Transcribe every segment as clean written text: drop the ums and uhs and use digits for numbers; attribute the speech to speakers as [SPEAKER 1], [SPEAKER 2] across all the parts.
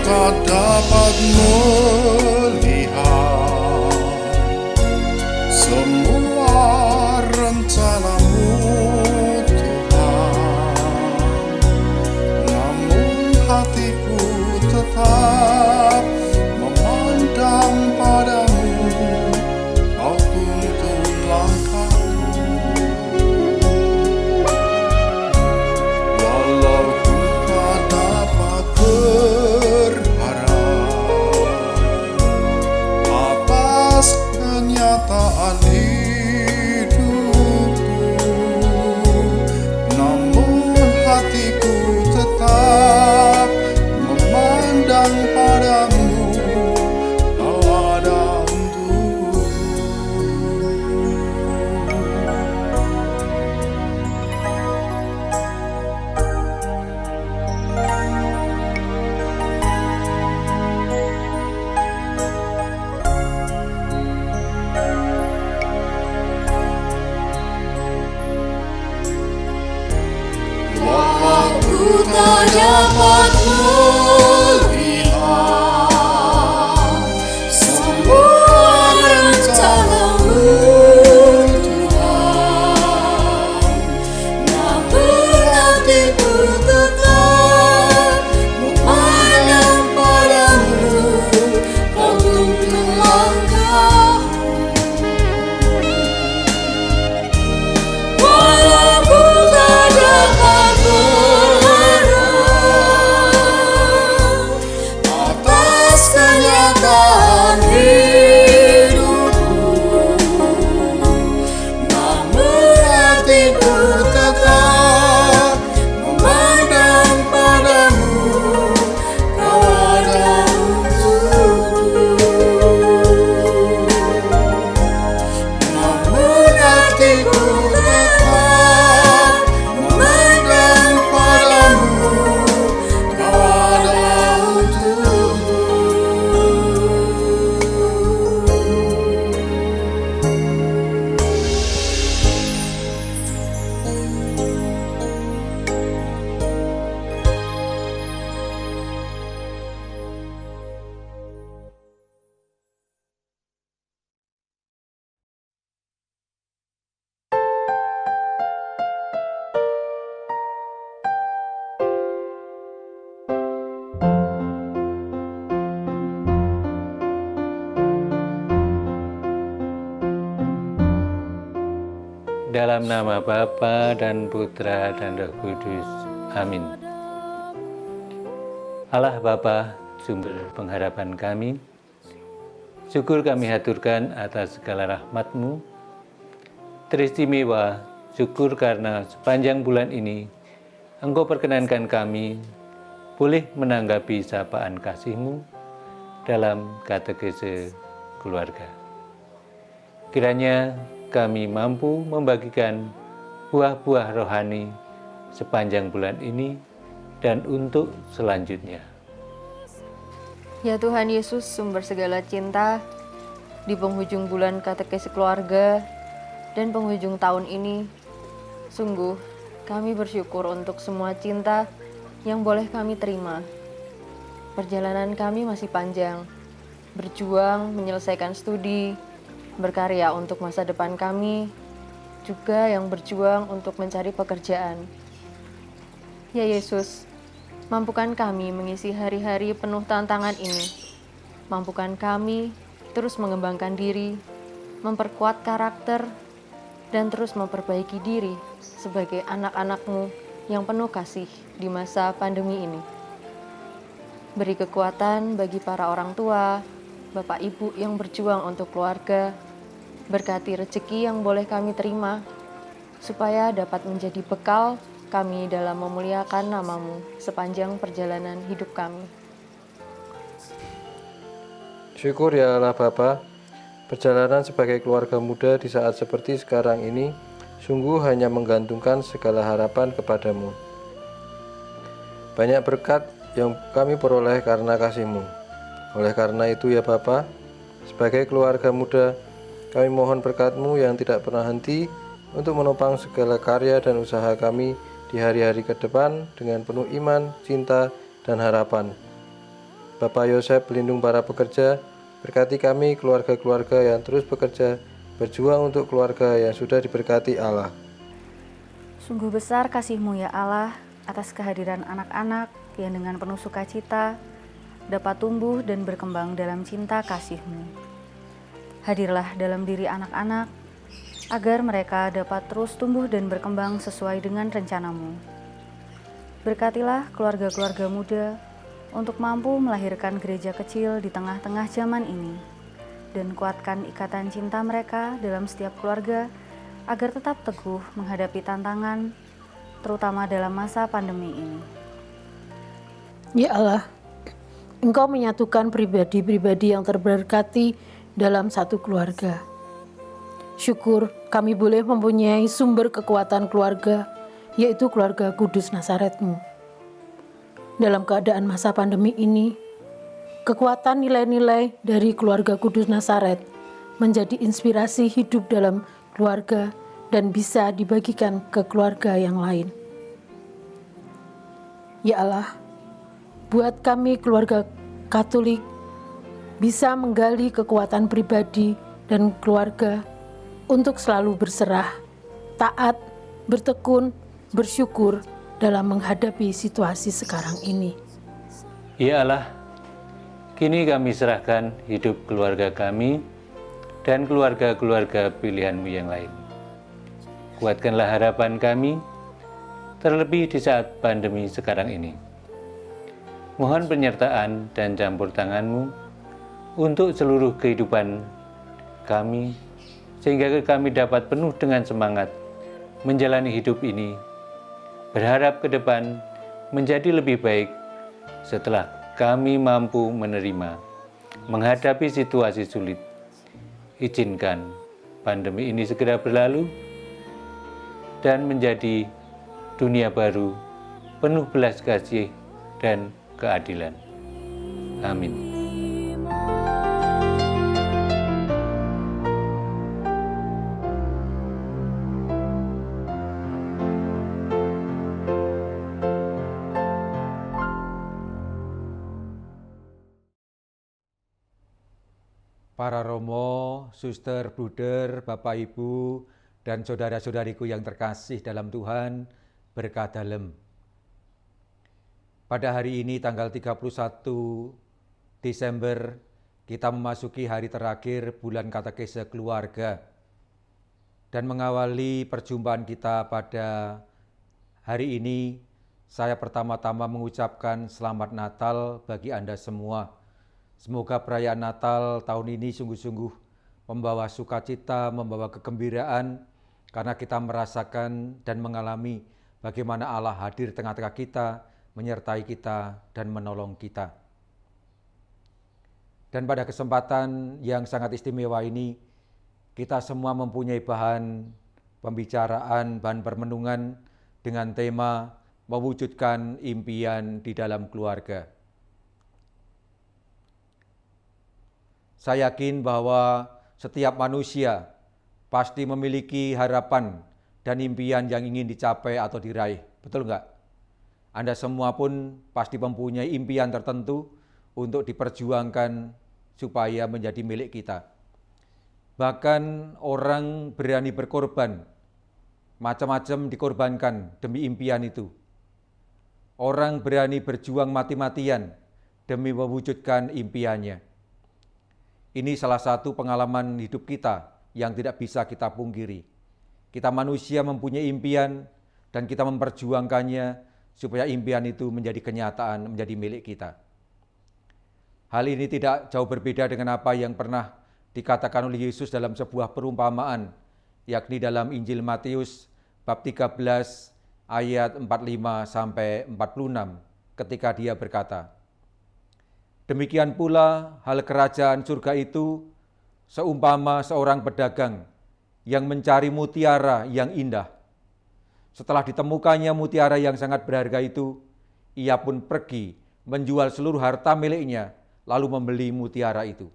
[SPEAKER 1] tak dapat melihat semua rencana-Mu, Tuhan. Namun hatiku tetap memandang padamu, Kau tuntun langkahku. Walau ku tak dapat berharap atas kenyataan hidupku, namun hatiku tetap memandang padamu, Kau ada untukku. Namun hatiku tetap memandang padamu, Kau ada untukku.
[SPEAKER 2] dalam nama Bapa dan Putra dan Roh Kudus. Amin. Allah Bapa, sumber pengharapan kami, syukur kami haturkan atas segala rahmat-Mu. Teristimewa syukur karena sepanjang bulan ini Engkau perkenankan kami boleh menanggapi sapaan kasih-Mu dalam katekese keluarga. Kiranya kami mampu membagikan buah-buah rohani sepanjang bulan ini dan untuk selanjutnya.
[SPEAKER 3] Ya Tuhan Yesus, sumber segala cinta, di penghujung bulan katekesi keluarga dan penghujung tahun ini, sungguh kami bersyukur untuk semua cinta yang boleh kami terima. Perjalanan kami masih panjang, berjuang menyelesaikan studi, berkarya untuk masa depan kami, juga yang berjuang untuk mencari pekerjaan. Ya Yesus, mampukan kami mengisi hari-hari penuh tantangan ini. Mampukan kami terus mengembangkan diri, memperkuat karakter, dan terus memperbaiki diri sebagai anak-anak-Mu yang penuh kasih di masa pandemi ini. Beri kekuatan bagi para orang tua, Bapak Ibu yang berjuang untuk keluarga, berkati rezeki yang boleh kami terima, supaya dapat menjadi bekal kami dalam memuliakan nama-Mu sepanjang perjalanan hidup kami.
[SPEAKER 4] Syukur ya Allah Bapa, perjalanan sebagai keluarga muda di saat seperti sekarang ini sungguh hanya menggantungkan segala harapan kepadamu. Banyak berkat yang kami peroleh karena kasih-Mu. Oleh karena itu ya Bapa, sebagai keluarga muda, kami mohon berkat-Mu yang tidak pernah henti untuk menopang segala karya dan usaha kami di hari-hari ke depan dengan penuh iman, cinta, dan harapan. Bapak Yosef, pelindung para pekerja, berkati kami keluarga-keluarga yang terus bekerja, berjuang untuk keluarga yang sudah diberkati Allah.
[SPEAKER 5] Sungguh besar kasih-Mu ya Allah atas kehadiran anak-anak yang dengan penuh sukacita dapat tumbuh dan berkembang dalam cinta kasih-Mu. Hadirlah dalam diri anak-anak, agar mereka dapat terus tumbuh dan berkembang sesuai dengan rencana-Mu. Berkatilah keluarga-keluarga muda untuk mampu melahirkan gereja kecil di tengah-tengah zaman ini, dan kuatkan ikatan cinta mereka dalam setiap keluarga, agar tetap teguh menghadapi tantangan, terutama dalam masa pandemi ini.
[SPEAKER 6] Ya Allah, Engkau menyatukan pribadi-pribadi yang terberkati dalam satu keluarga. Syukur kami boleh mempunyai sumber kekuatan keluarga, yaitu keluarga kudus Nazaret-Mu. Dalam keadaan masa pandemi ini, kekuatan nilai-nilai dari keluarga kudus Nazaret menjadi inspirasi hidup dalam keluarga dan bisa dibagikan ke keluarga yang lain. Ya Allah, buat kami keluarga Katolik bisa menggali kekuatan pribadi dan keluarga untuk selalu berserah, taat, bertekun, bersyukur dalam menghadapi situasi sekarang ini.
[SPEAKER 2] Ya Allah, kini kami serahkan hidup keluarga kami dan keluarga-keluarga pilihan-Mu yang lain. Kuatkanlah harapan kami, terlebih di saat pandemi sekarang ini. Mohon penyertaan dan campur tangan-Mu untuk seluruh kehidupan kami, sehingga kami dapat penuh dengan semangat menjalani hidup ini, berharap ke depan menjadi lebih baik setelah kami mampu menerima, menghadapi situasi sulit. Izinkan pandemi ini segera berlalu dan menjadi dunia baru, penuh belas kasih dan keadilan. Amin.
[SPEAKER 7] Para romo, suster, bruder, bapak, ibu, dan saudara-saudariku yang terkasih dalam Tuhan, berkah dalem. Pada hari ini tanggal 31 Desember, kita memasuki hari terakhir bulan katekese keluarga. Dan mengawali perjumpaan kita pada hari ini, saya pertama-tama mengucapkan selamat Natal bagi Anda semua. Semoga perayaan Natal tahun ini sungguh-sungguh membawa sukacita, membawa kegembiraan, karena kita merasakan dan mengalami bagaimana Allah hadir tengah-tengah kita, menyertai kita, dan menolong kita. Dan pada kesempatan yang sangat istimewa ini, kita semua mempunyai bahan pembicaraan, bahan permenungan dengan tema mewujudkan impian di dalam keluarga. Saya yakin bahwa setiap manusia pasti memiliki harapan dan impian yang ingin dicapai atau diraih. Betul enggak? Anda semua pun pasti mempunyai impian tertentu untuk diperjuangkan supaya menjadi milik kita. Bahkan orang berani berkorban, macam-macam dikorbankan demi impian itu. Orang berani berjuang mati-matian demi mewujudkan impiannya. Ini salah satu pengalaman hidup kita yang tidak bisa kita pungkiri. Kita manusia mempunyai impian dan kita memperjuangkannya supaya impian itu menjadi kenyataan, menjadi milik kita. Hal ini tidak jauh berbeda dengan apa yang pernah dikatakan oleh Yesus dalam sebuah perumpamaan, yakni dalam Injil Matius bab 13 ayat 45 sampai 46, ketika dia berkata, "Demikian pula hal kerajaan surga itu seumpama seorang pedagang yang mencari mutiara yang indah. Setelah ditemukannya mutiara yang sangat berharga itu, ia pun pergi menjual seluruh harta miliknya, lalu membeli mutiara itu."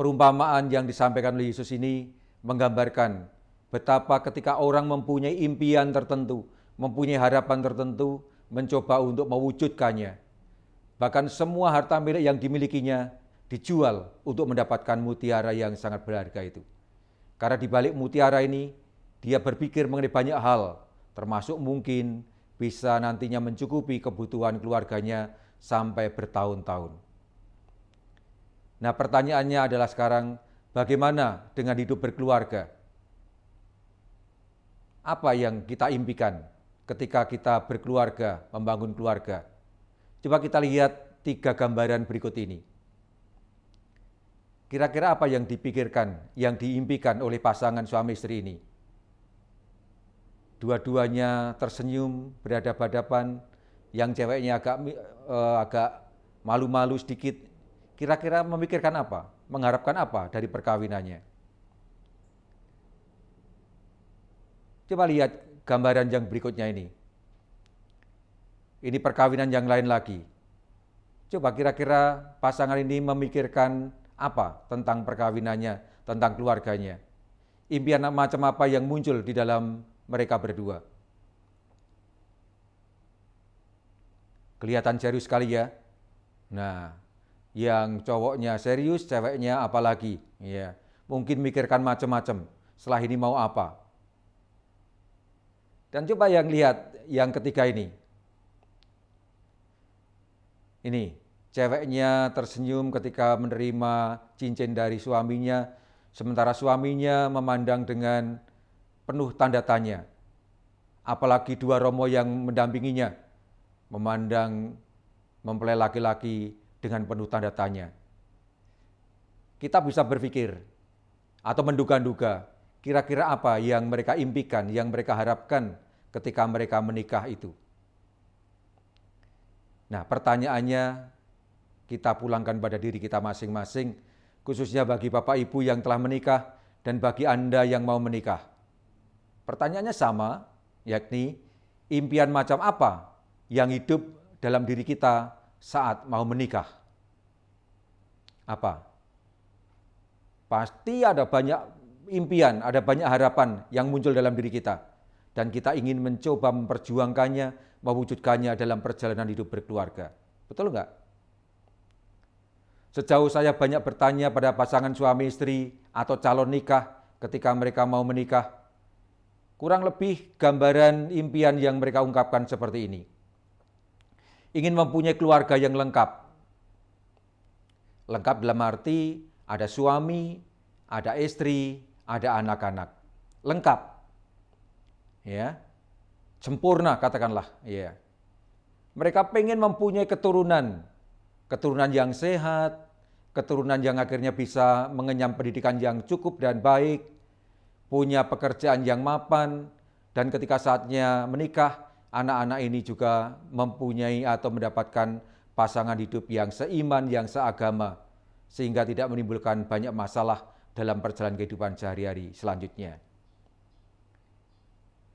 [SPEAKER 7] Perumpamaan yang disampaikan oleh Yesus ini menggambarkan betapa ketika orang mempunyai impian tertentu, mempunyai harapan tertentu, mencoba untuk mewujudkannya. Bahkan semua harta milik yang dimilikinya dijual untuk mendapatkan mutiara yang sangat berharga itu. Karena di balik mutiara ini, dia berpikir mengenai banyak hal, termasuk mungkin bisa nantinya mencukupi kebutuhan keluarganya sampai bertahun-tahun. Nah, pertanyaannya adalah sekarang, bagaimana dengan hidup berkeluarga? Apa yang kita impikan ketika kita berkeluarga, membangun keluarga? Coba kita lihat 3 gambaran berikut ini. Kira-kira apa yang dipikirkan, yang diimpikan oleh pasangan suami istri ini? Dua-duanya tersenyum, berhadapan-hadapan, yang ceweknya agak malu-malu sedikit. Kira-kira memikirkan apa? Mengharapkan apa dari perkawinannya? Coba lihat gambaran yang berikutnya ini. Ini perkawinan yang lain lagi. Coba kira-kira pasangan ini memikirkan apa tentang perkawinannya, tentang keluarganya. Impian macam apa yang muncul di dalam mereka berdua. Kelihatan serius sekali ya. Nah, yang cowoknya serius, ceweknya apalagi, ya, mungkin mikirkan macam-macam. Setelah ini mau apa? Dan coba yang lihat yang ketiga ini. Ini, ceweknya tersenyum ketika menerima cincin dari suaminya, sementara suaminya memandang dengan penuh tanda tanya. Apalagi 2 romo yang mendampinginya, memandang mempelai laki-laki dengan penuh tanda tanya. Kita bisa berpikir atau menduga-duga kira-kira apa yang mereka impikan, yang mereka harapkan ketika mereka menikah itu. Nah, pertanyaannya kita pulangkan pada diri kita masing-masing, khususnya bagi Bapak Ibu yang telah menikah dan bagi Anda yang mau menikah. Pertanyaannya sama, yakni impian macam apa yang hidup dalam diri kita saat mau menikah. Apa? Pasti ada banyak impian, ada banyak harapan yang muncul dalam diri kita. Dan kita ingin mencoba memperjuangkannya, mewujudkannya dalam perjalanan hidup berkeluarga. Betul enggak? Sejauh saya banyak bertanya pada pasangan suami istri atau calon nikah ketika mereka mau menikah, kurang lebih gambaran impian yang mereka ungkapkan seperti ini. Ingin mempunyai keluarga yang lengkap. Lengkap dalam arti ada suami, ada istri, ada anak-anak, lengkap, ya, sempurna katakanlah, ya. Mereka pengen mempunyai keturunan yang sehat, keturunan yang akhirnya bisa mengenyam pendidikan yang cukup dan baik, punya pekerjaan yang mapan, dan ketika saatnya menikah, anak-anak ini juga mempunyai atau mendapatkan pasangan hidup yang seiman, yang seagama, sehingga tidak menimbulkan banyak masalah dalam perjalanan kehidupan sehari-hari selanjutnya.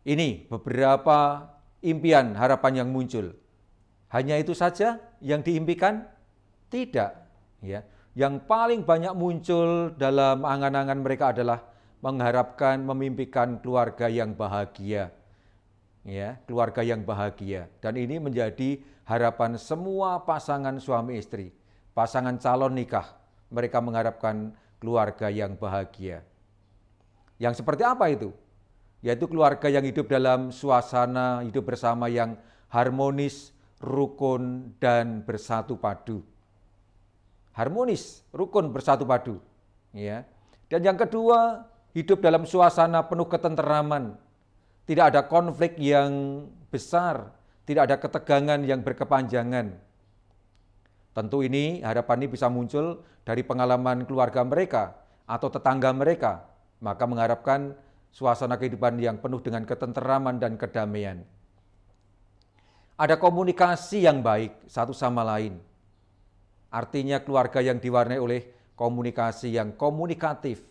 [SPEAKER 7] Ini beberapa impian, harapan yang muncul. Hanya itu saja yang diimpikan? Tidak. Ya. Yang paling banyak muncul dalam angan-angan mereka adalah mengharapkan, memimpikan keluarga yang bahagia. Ya, keluarga yang bahagia. Dan ini menjadi harapan semua pasangan suami istri, pasangan calon nikah. Mereka mengharapkan keluarga yang bahagia. Yang seperti apa itu? Yaitu keluarga yang hidup dalam suasana hidup bersama yang harmonis, rukun, dan bersatu padu. Harmonis, rukun, bersatu padu. Ya. Dan yang kedua, hidup dalam suasana penuh ketenteraman. Tidak ada konflik yang besar, tidak ada ketegangan yang berkepanjangan. Tentu ini, harapan ini bisa muncul dari pengalaman keluarga mereka atau tetangga mereka. Maka mengharapkan suasana kehidupan yang penuh dengan ketenteraman dan kedamaian. Ada komunikasi yang baik satu sama lain. Artinya keluarga yang diwarnai oleh komunikasi yang komunikatif,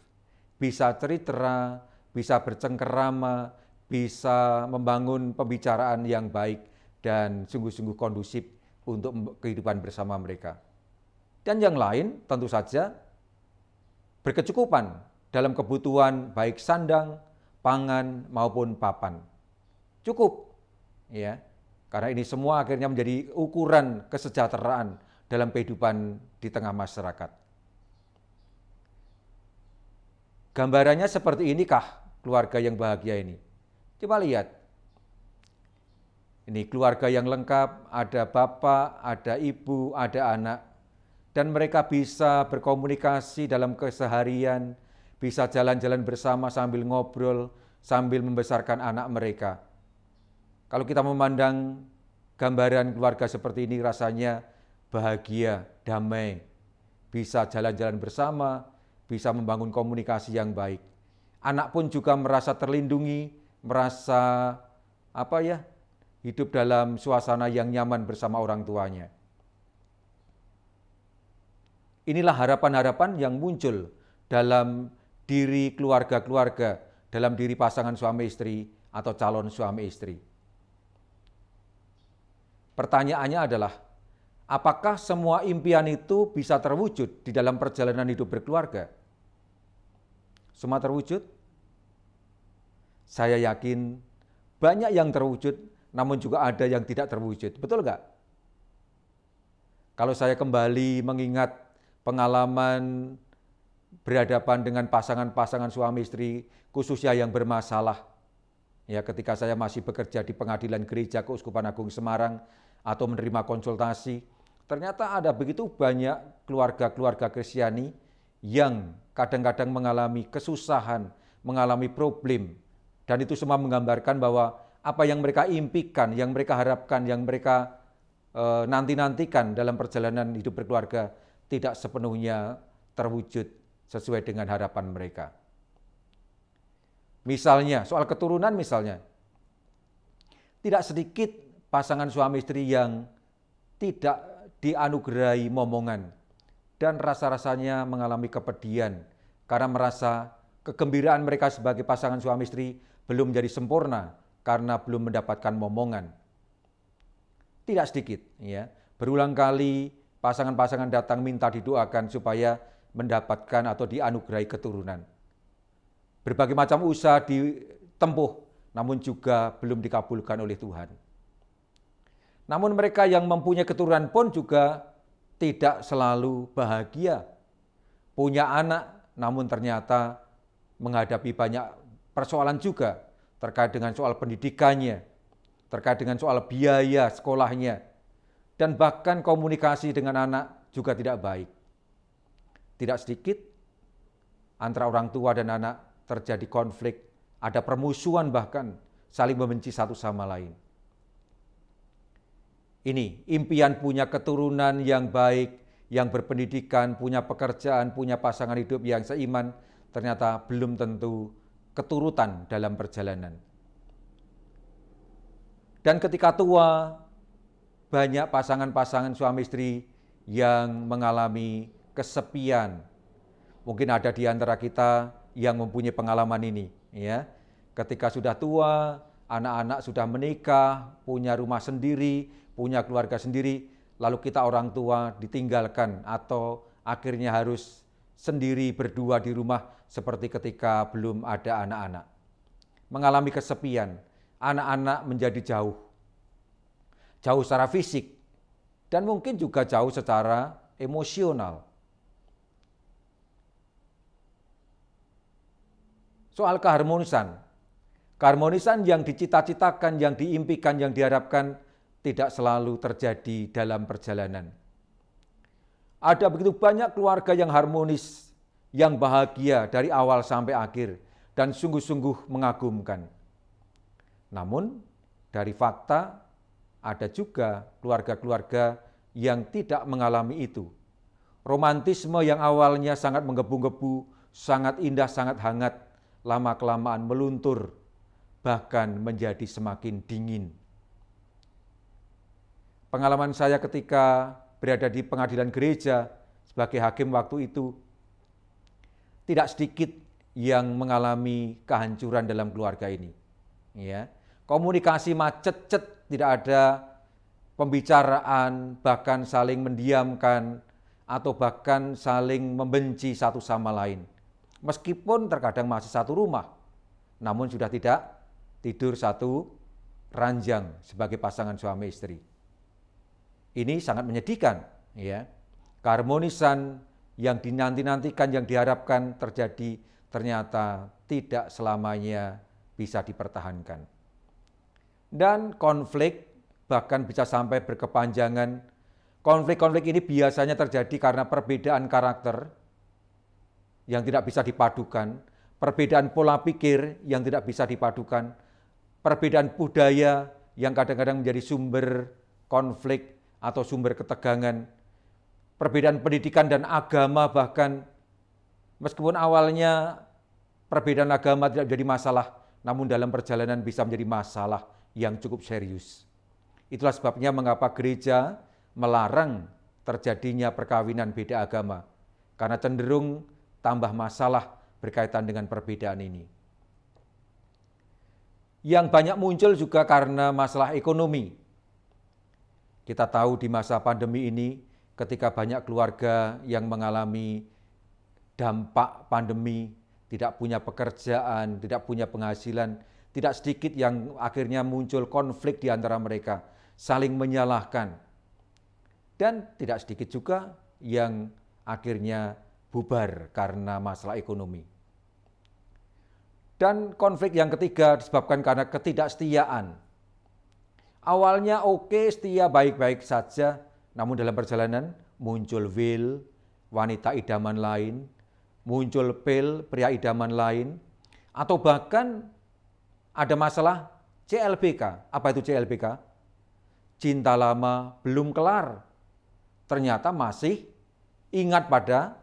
[SPEAKER 7] bisa cerita, bisa bercengkerama, bisa membangun pembicaraan yang baik dan sungguh-sungguh kondusif untuk kehidupan bersama mereka. Dan yang lain tentu saja berkecukupan dalam kebutuhan baik sandang, pangan maupun papan. Cukup, ya. Karena ini semua akhirnya menjadi ukuran kesejahteraan dalam kehidupan di tengah masyarakat. Gambarannya seperti inikah keluarga yang bahagia ini? Coba lihat. Ini keluarga yang lengkap, ada bapak, ada ibu, ada anak. Dan mereka bisa berkomunikasi dalam keseharian, bisa jalan-jalan bersama sambil ngobrol, sambil membesarkan anak mereka. Kalau kita memandang gambaran keluarga seperti ini rasanya bahagia, damai, bisa jalan-jalan bersama, bisa membangun komunikasi yang baik. Anak pun juga merasa terlindungi, merasa hidup dalam suasana yang nyaman bersama orang tuanya. Inilah harapan-harapan yang muncul dalam diri keluarga-keluarga, dalam diri pasangan suami istri atau calon suami istri. Pertanyaannya adalah, apakah semua impian itu bisa terwujud di dalam perjalanan hidup berkeluarga? Semua terwujud? Saya yakin banyak yang terwujud, namun juga ada yang tidak terwujud. Betul nggak? Kalau saya kembali mengingat pengalaman berhadapan dengan pasangan-pasangan suami istri, khususnya yang bermasalah, ya ketika saya masih bekerja di Pengadilan Gereja Keuskupan Agung Semarang atau menerima konsultasi, ternyata ada begitu banyak keluarga-keluarga Kristiani yang kadang-kadang mengalami kesusahan, mengalami problem, dan itu semua menggambarkan bahwa apa yang mereka impikan, yang mereka harapkan, yang mereka nanti-nantikan dalam perjalanan hidup berkeluarga tidak sepenuhnya terwujud sesuai dengan harapan mereka. Misalnya, soal keturunan misalnya, tidak sedikit pasangan suami istri yang tidak dianugerahi momongan dan rasa-rasanya mengalami kepedihan karena merasa kegembiraan mereka sebagai pasangan suami istri belum menjadi sempurna karena belum mendapatkan momongan. Tidak sedikit, ya. Berulang kali pasangan-pasangan datang minta didoakan supaya mendapatkan atau dianugerahi keturunan. Berbagai macam usaha ditempuh, namun juga belum dikabulkan oleh Tuhan. Namun mereka yang mempunyai keturunan pun juga tidak selalu bahagia. Punya anak, namun ternyata menghadapi banyak persoalan juga terkait dengan soal pendidikannya, terkait dengan soal biaya sekolahnya, dan bahkan komunikasi dengan anak juga tidak baik. Tidak sedikit antara orang tua dan anak terjadi konflik, ada permusuhan bahkan, saling membenci satu sama lain. Ini impian punya keturunan yang baik, yang berpendidikan, punya pekerjaan, punya pasangan hidup yang seiman, ternyata belum tentu keturutan dalam perjalanan. Dan ketika tua, banyak pasangan-pasangan suami istri yang mengalami kesepian. Mungkin ada di antara kita yang mempunyai pengalaman ini, ya. Ketika sudah tua, anak-anak sudah menikah, punya rumah sendiri, punya keluarga sendiri, lalu kita orang tua ditinggalkan atau akhirnya harus sendiri berdua di rumah seperti ketika belum ada anak-anak. Mengalami kesepian, anak-anak menjadi jauh. Jauh secara fisik dan mungkin juga jauh secara emosional. Soal keharmonisan. Keharmonisan yang dicita-citakan, yang diimpikan, yang diharapkan tidak selalu terjadi dalam perjalanan. Ada begitu banyak keluarga yang harmonis, yang bahagia dari awal sampai akhir, dan sungguh-sungguh mengagumkan. Namun, dari fakta, ada juga keluarga-keluarga yang tidak mengalami itu. Romantisme yang awalnya sangat menggebu-gebu, sangat indah, sangat hangat, lama-kelamaan meluntur, bahkan menjadi semakin dingin. Pengalaman saya ketika berada di pengadilan gereja sebagai hakim waktu itu, tidak sedikit yang mengalami kehancuran dalam keluarga ini. Ya, komunikasi macet-cet, tidak ada pembicaraan, bahkan saling mendiamkan, atau bahkan saling membenci satu sama lain. Meskipun terkadang masih satu rumah, namun sudah tidak tidur satu ranjang sebagai pasangan suami istri. Ini sangat menyedihkan, ya. Keharmonisan yang dinanti-nantikan, yang diharapkan terjadi, ternyata tidak selamanya bisa dipertahankan. Dan konflik bahkan bisa sampai berkepanjangan. Konflik-konflik ini biasanya terjadi karena perbedaan karakter yang tidak bisa dipadukan, perbedaan pola pikir yang tidak bisa dipadukan, perbedaan budaya yang kadang-kadang menjadi sumber konflik atau sumber ketegangan, perbedaan pendidikan dan agama bahkan, meskipun awalnya perbedaan agama tidak menjadi masalah, namun dalam perjalanan bisa menjadi masalah yang cukup serius. Itulah sebabnya mengapa gereja melarang terjadinya perkawinan beda agama, karena cenderung tambah masalah berkaitan dengan perbedaan ini. Yang banyak muncul juga karena masalah ekonomi. Kita tahu di masa pandemi ini, ketika banyak keluarga yang mengalami dampak pandemi, tidak punya pekerjaan, tidak punya penghasilan, tidak sedikit yang akhirnya muncul konflik di antara mereka, saling menyalahkan. Dan tidak sedikit juga yang akhirnya bubar karena masalah ekonomi. Dan konflik yang ketiga disebabkan karena ketidaksetiaan. Awalnya oke, setia, baik-baik saja, namun dalam perjalanan muncul Will, wanita idaman lain, muncul Phil, pria idaman lain, atau bahkan ada masalah CLBK. Apa itu CLBK? Cinta lama belum kelar. Ternyata masih ingat pada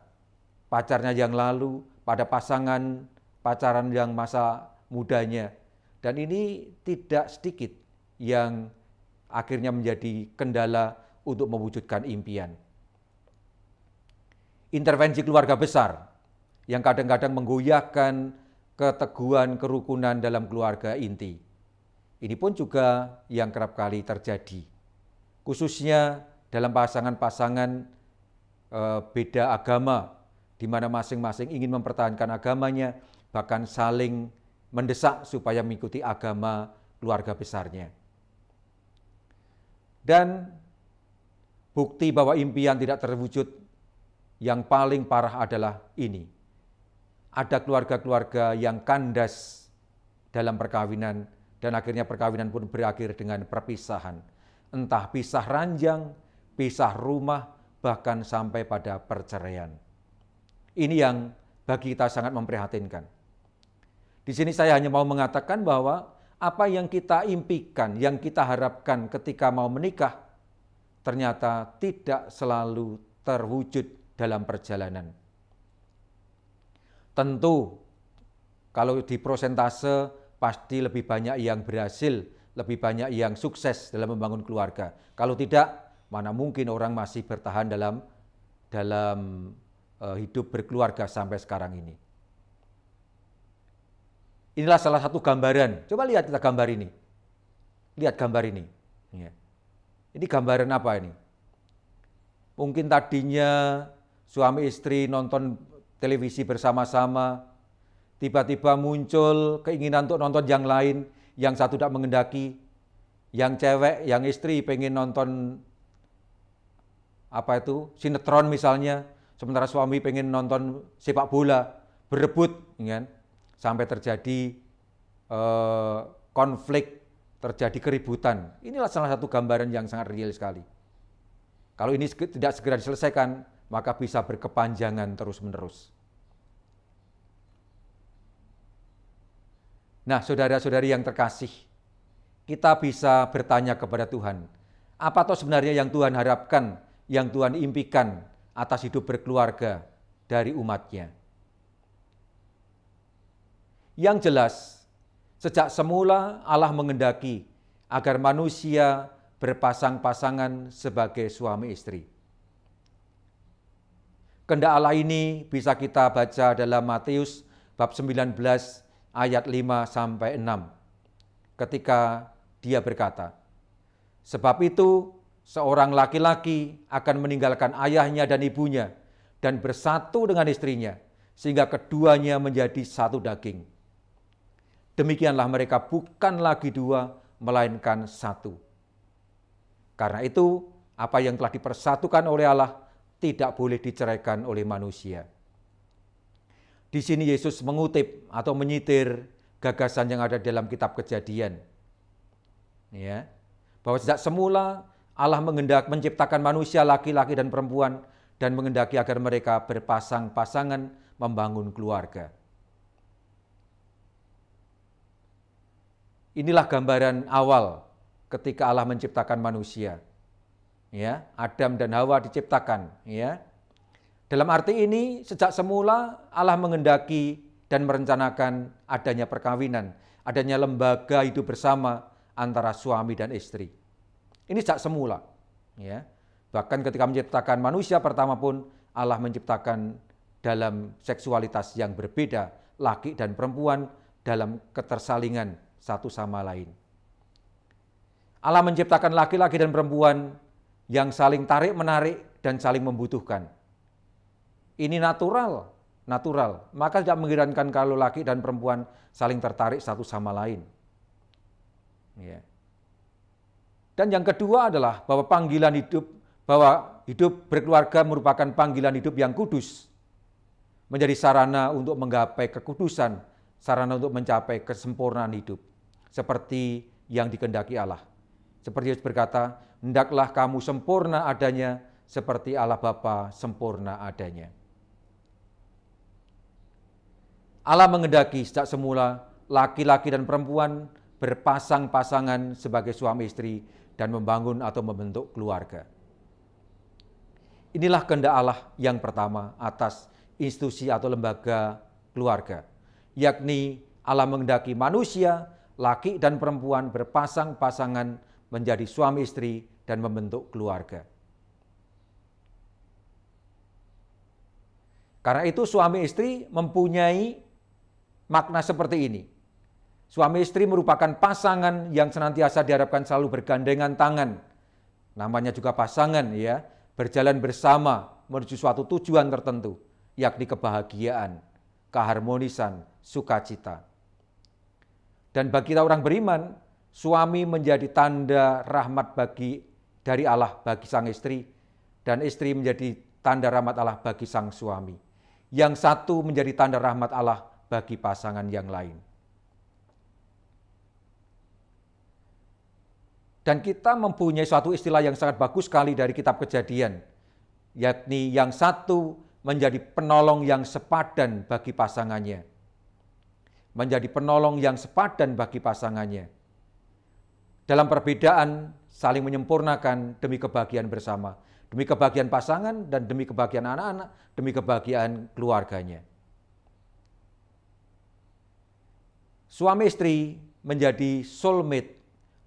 [SPEAKER 7] pacarnya yang lalu, pada pacaran yang masa mudanya. Dan ini tidak sedikit yang akhirnya menjadi kendala untuk mewujudkan impian. Intervensi keluarga besar yang kadang-kadang menggoyahkan keteguhan kerukunan dalam keluarga inti. Ini pun juga yang kerap kali terjadi. Khususnya dalam pasangan-pasangan beda agama, di mana masing-masing ingin mempertahankan agamanya, bahkan saling mendesak supaya mengikuti agama keluarga besarnya. Dan bukti bahwa impian tidak terwujud yang paling parah adalah ini. Ada keluarga-keluarga yang kandas dalam perkawinan dan akhirnya perkawinan pun berakhir dengan perpisahan. Entah pisah ranjang, pisah rumah, bahkan sampai pada perceraian. Ini yang bagi kita sangat memprihatinkan. Di sini saya hanya mau mengatakan bahwa apa yang kita impikan, yang kita harapkan ketika mau menikah, ternyata tidak selalu terwujud dalam perjalanan. Tentu, kalau di prosentase pasti lebih banyak yang berhasil, lebih banyak yang sukses dalam membangun keluarga. Kalau tidak, mana mungkin orang masih bertahan dalam hidup berkeluarga sampai sekarang ini. Inilah salah satu gambaran. Coba lihat kita gambar ini. Lihat gambar ini. Ya. Ini gambaran apa ini? Mungkin tadinya suami istri nonton televisi bersama-sama, tiba-tiba muncul keinginan untuk nonton yang lain, yang satu tidak mengendaki, yang cewek, yang istri pengen nonton sinetron misalnya, sementara suami pengen nonton sepak bola, berebut, kan? Sampai terjadi konflik, terjadi keributan. Inilah salah satu gambaran yang sangat real sekali. Kalau ini tidak segera diselesaikan, maka bisa berkepanjangan terus-menerus. Nah, saudara-saudari yang terkasih, kita bisa bertanya kepada Tuhan, apa toh sebenarnya yang Tuhan harapkan, yang Tuhan impikan atas hidup berkeluarga dari umat-Nya? Yang jelas, sejak semula Allah mengendaki agar manusia berpasang-pasangan sebagai suami istri. Kehendak Allah ini bisa kita baca dalam Matius bab 19 ayat 5-6. Ketika dia berkata, "Sebab itu seorang laki-laki akan meninggalkan ayahnya dan ibunya dan bersatu dengan istrinya, sehingga keduanya menjadi satu daging. Demikianlah mereka bukan lagi dua, melainkan satu. Karena itu, apa yang telah dipersatukan oleh Allah tidak boleh diceraikan oleh manusia." Di sini Yesus mengutip atau menyitir gagasan yang ada dalam kitab Kejadian. Ya, bahwa sejak semula Allah menciptakan manusia laki-laki dan perempuan dan mengendaki agar mereka berpasang-pasangan membangun keluarga. Inilah gambaran awal ketika Allah menciptakan manusia. Ya, Adam dan Hawa diciptakan, ya. Dalam arti ini, sejak semula Allah mengendaki dan merencanakan adanya perkawinan, adanya lembaga hidup bersama antara suami dan istri. Ini sejak semula, ya. Bahkan ketika menciptakan manusia pertama pun Allah menciptakan dalam seksualitas yang berbeda, laki dan perempuan dalam ketersalingan satu sama lain. Allah menciptakan laki-laki dan perempuan yang saling tarik-menarik dan saling membutuhkan. Ini natural. Maka tidak mengherankan kalau laki dan perempuan saling tertarik satu sama lain. Ya. Dan yang kedua adalah bahwa hidup berkeluarga merupakan panggilan hidup yang kudus. Menjadi sarana untuk menggapai kekudusan, sarana untuk mencapai kesempurnaan hidup. Seperti yang dikehendaki Allah. Seperti Yesus berkata, "Hendaklah kamu sempurna adanya, seperti Allah Bapa sempurna adanya." Allah mengendaki sejak semula laki-laki dan perempuan berpasang-pasangan sebagai suami istri dan membangun atau membentuk keluarga. Inilah kehendak Allah yang pertama atas institusi atau lembaga keluarga, yakni Allah mengendaki manusia, laki dan perempuan berpasang-pasangan menjadi suami istri dan membentuk keluarga. Karena itu suami istri mempunyai makna seperti ini. Suami istri merupakan pasangan yang senantiasa diharapkan selalu bergandengan tangan. Namanya juga pasangan, ya, berjalan bersama menuju suatu tujuan tertentu, yakni kebahagiaan, keharmonisan, sukacita. Dan bagi kita orang beriman, suami menjadi tanda rahmat dari Allah bagi sang istri, dan istri menjadi tanda rahmat Allah bagi sang suami. Yang satu menjadi tanda rahmat Allah bagi pasangan yang lain. Dan kita mempunyai suatu istilah yang sangat bagus sekali dari kitab Kejadian, yakni yang satu menjadi penolong yang sepadan bagi pasangannya. menjadi penolong yang sepadan bagi pasangannya. Dalam perbedaan, saling menyempurnakan demi kebahagiaan bersama, demi kebahagiaan pasangan dan demi kebahagiaan anak-anak, demi kebahagiaan keluarganya. Suami istri menjadi soulmate,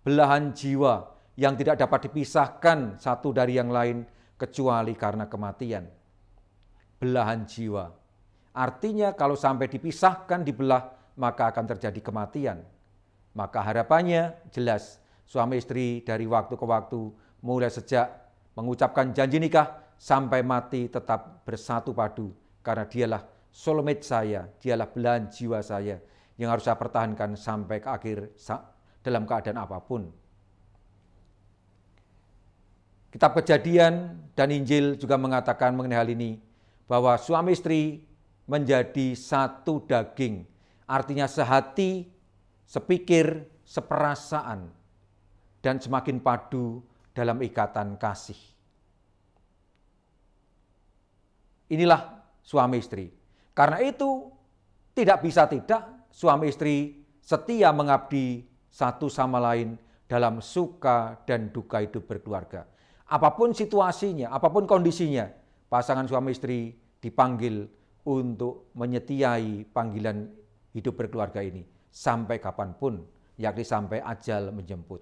[SPEAKER 7] belahan jiwa yang tidak dapat dipisahkan satu dari yang lain kecuali karena kematian. Belahan jiwa. Artinya kalau sampai dipisahkan, dibelah, maka akan terjadi kematian. Maka harapannya jelas, suami istri dari waktu ke waktu, mulai sejak mengucapkan janji nikah sampai mati tetap bersatu padu. Karena dialah soulmate saya, dialah belahan jiwa saya yang harus saya pertahankan sampai ke akhir dalam keadaan apapun. Kitab Kejadian dan Injil juga mengatakan mengenai hal ini, bahwa suami istri menjadi satu daging, artinya sehati, sepikir, seperasaan, dan semakin padu dalam ikatan kasih. Inilah suami istri. Karena itu tidak bisa tidak suami istri setia mengabdi satu sama lain dalam suka dan duka hidup berkeluarga. Apapun situasinya, apapun kondisinya, pasangan suami istri dipanggil untuk menyetiai panggilan hidup berkeluarga ini sampai kapanpun, yakni sampai ajal menjemput.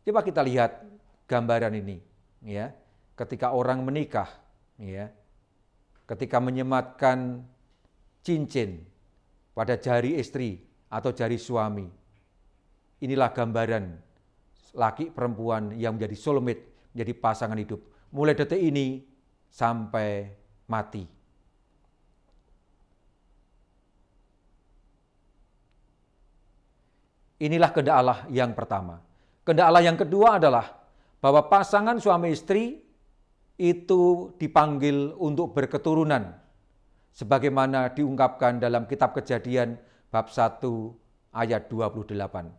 [SPEAKER 7] Coba kita lihat gambaran ini, ya. Ketika orang menikah, ya, ketika menyematkan cincin pada jari istri atau jari suami, inilah gambaran laki perempuan yang menjadi soulmate, menjadi pasangan hidup, mulai detik ini sampai mati. Inilah kehendak Allah yang pertama. Kehendak Allah yang kedua adalah bahwa pasangan suami istri itu dipanggil untuk berketurunan, sebagaimana diungkapkan dalam kitab Kejadian bab 1 ayat 28.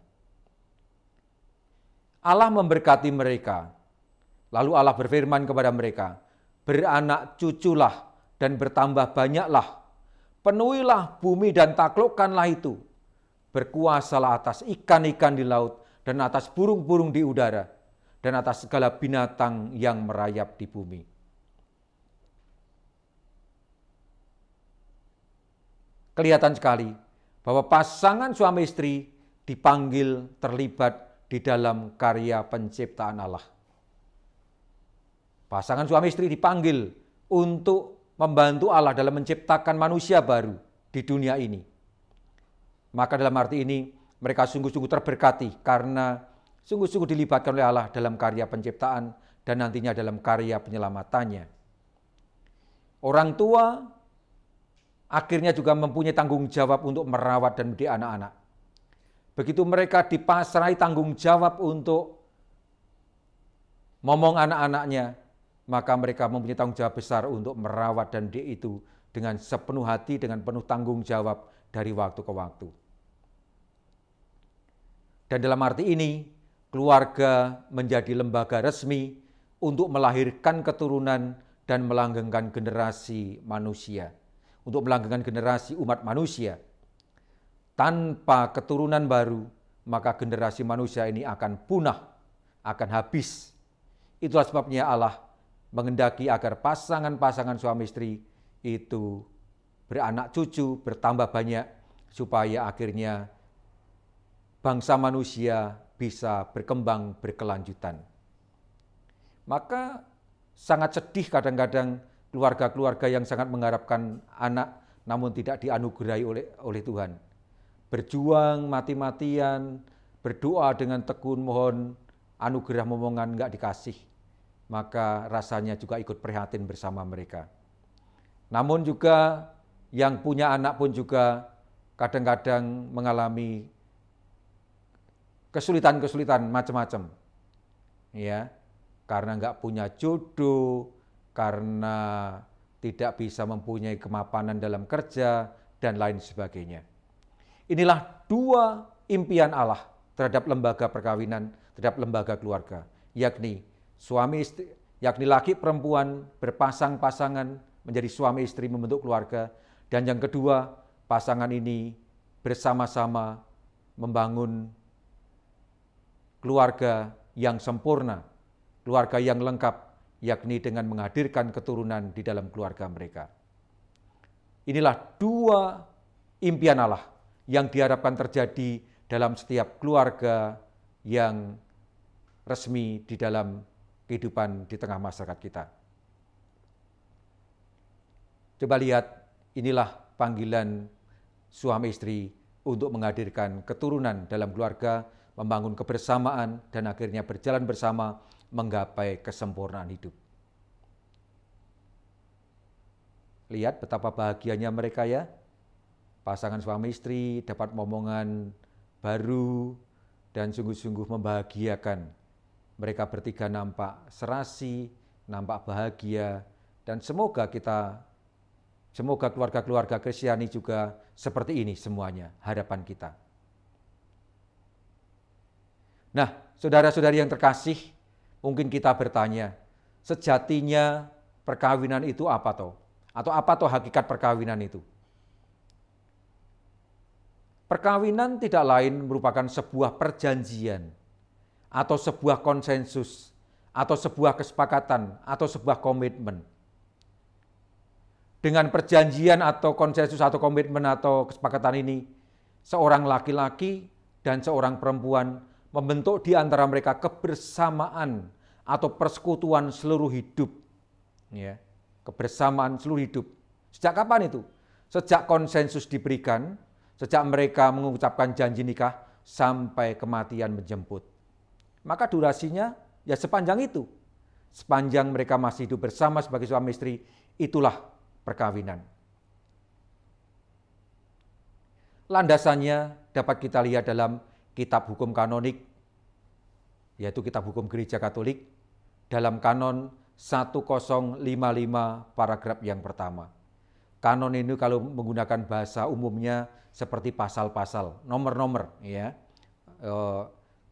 [SPEAKER 7] Allah memberkati mereka, lalu Allah berfirman kepada mereka, beranak cuculah dan bertambah banyaklah, penuhilah bumi dan taklukkanlah itu, berkuasalah atas ikan-ikan di laut dan atas burung-burung di udara, dan atas segala binatang yang merayap di bumi. Kelihatan sekali bahwa pasangan suami istri dipanggil terlibat di dalam karya penciptaan Allah. Pasangan suami istri dipanggil untuk membantu Allah dalam menciptakan manusia baru di dunia ini. Maka dalam arti ini mereka sungguh-sungguh terberkati karena sungguh-sungguh dilibatkan oleh Allah dalam karya penciptaan dan nantinya dalam karya penyelamatannya. Orang tua akhirnya juga mempunyai tanggung jawab untuk merawat dan mendidik anak-anak. Begitu mereka dipasrai tanggung jawab untuk momong anak-anaknya, maka mereka mempunyai tanggung jawab besar untuk merawat dan mendidik itu dengan sepenuh hati, dengan penuh tanggung jawab dari waktu ke waktu. Dan dalam arti ini, keluarga menjadi lembaga resmi untuk melahirkan keturunan dan melanggengkan generasi manusia, untuk melanggengkan generasi umat manusia. Tanpa keturunan baru, maka generasi manusia ini akan punah, akan habis. Itulah sebabnya Allah menghendaki agar pasangan-pasangan suami istri itu beranak cucu, bertambah banyak, supaya akhirnya bangsa manusia bisa berkembang berkelanjutan. Maka sangat sedih kadang-kadang keluarga-keluarga yang sangat mengharapkan anak namun tidak dianugerahi oleh Tuhan. Berjuang mati-matian, berdoa dengan tekun mohon anugerah momongan enggak dikasih. Maka rasanya juga ikut prihatin bersama mereka. Namun juga yang punya anak pun juga kadang-kadang mengalami kesulitan-kesulitan macam-macam. Ya, karena enggak punya jodoh, karena tidak bisa mempunyai kemapanan dalam kerja, dan lain sebagainya. Inilah dua impian Allah terhadap lembaga perkawinan, terhadap lembaga keluarga, yakni suami istri, yakni laki perempuan berpasang-pasangan menjadi suami istri membentuk keluarga, Dan yang kedua, pasangan ini bersama-sama membangun keluarga yang sempurna, keluarga yang lengkap, yakni dengan menghadirkan keturunan di dalam keluarga mereka. Inilah dua impian Allah yang diharapkan terjadi dalam setiap keluarga yang resmi di dalam kehidupan di tengah masyarakat kita. Coba lihat, inilah panggilan suami istri untuk menghadirkan keturunan dalam keluarga, membangun kebersamaan, dan akhirnya berjalan bersama menggapai kesempurnaan hidup. Lihat betapa bahagianya mereka ya. Pasangan suami istri dapat momongan baru dan sungguh-sungguh membahagiakan. Mereka bertiga nampak serasi, nampak bahagia, dan semoga keluarga-keluarga Kristiani juga seperti ini semuanya, harapan kita. Nah, saudara-saudari yang terkasih, mungkin kita bertanya, sejatinya perkawinan itu apa toh? Atau apa toh hakikat perkawinan itu? Perkawinan tidak lain merupakan sebuah perjanjian, atau sebuah konsensus, atau sebuah kesepakatan, atau sebuah komitmen. Dengan perjanjian atau konsensus atau komitmen atau kesepakatan ini, seorang laki-laki dan seorang perempuan membentuk di antara mereka kebersamaan atau persekutuan seluruh hidup. Ya, kebersamaan seluruh hidup. Sejak kapan itu? Sejak konsensus diberikan, sejak mereka mengucapkan janji nikah sampai kematian menjemput. Maka durasinya ya sepanjang itu. Sepanjang mereka masih hidup bersama sebagai suami istri, itulah perkawinan. Landasannya dapat kita lihat dalam kitab hukum kanonik, yaitu kitab hukum Gereja Katolik, dalam kanon 1055 paragraf yang pertama. Kanon ini kalau menggunakan bahasa umumnya seperti pasal-pasal, nomor-nomor. Ya.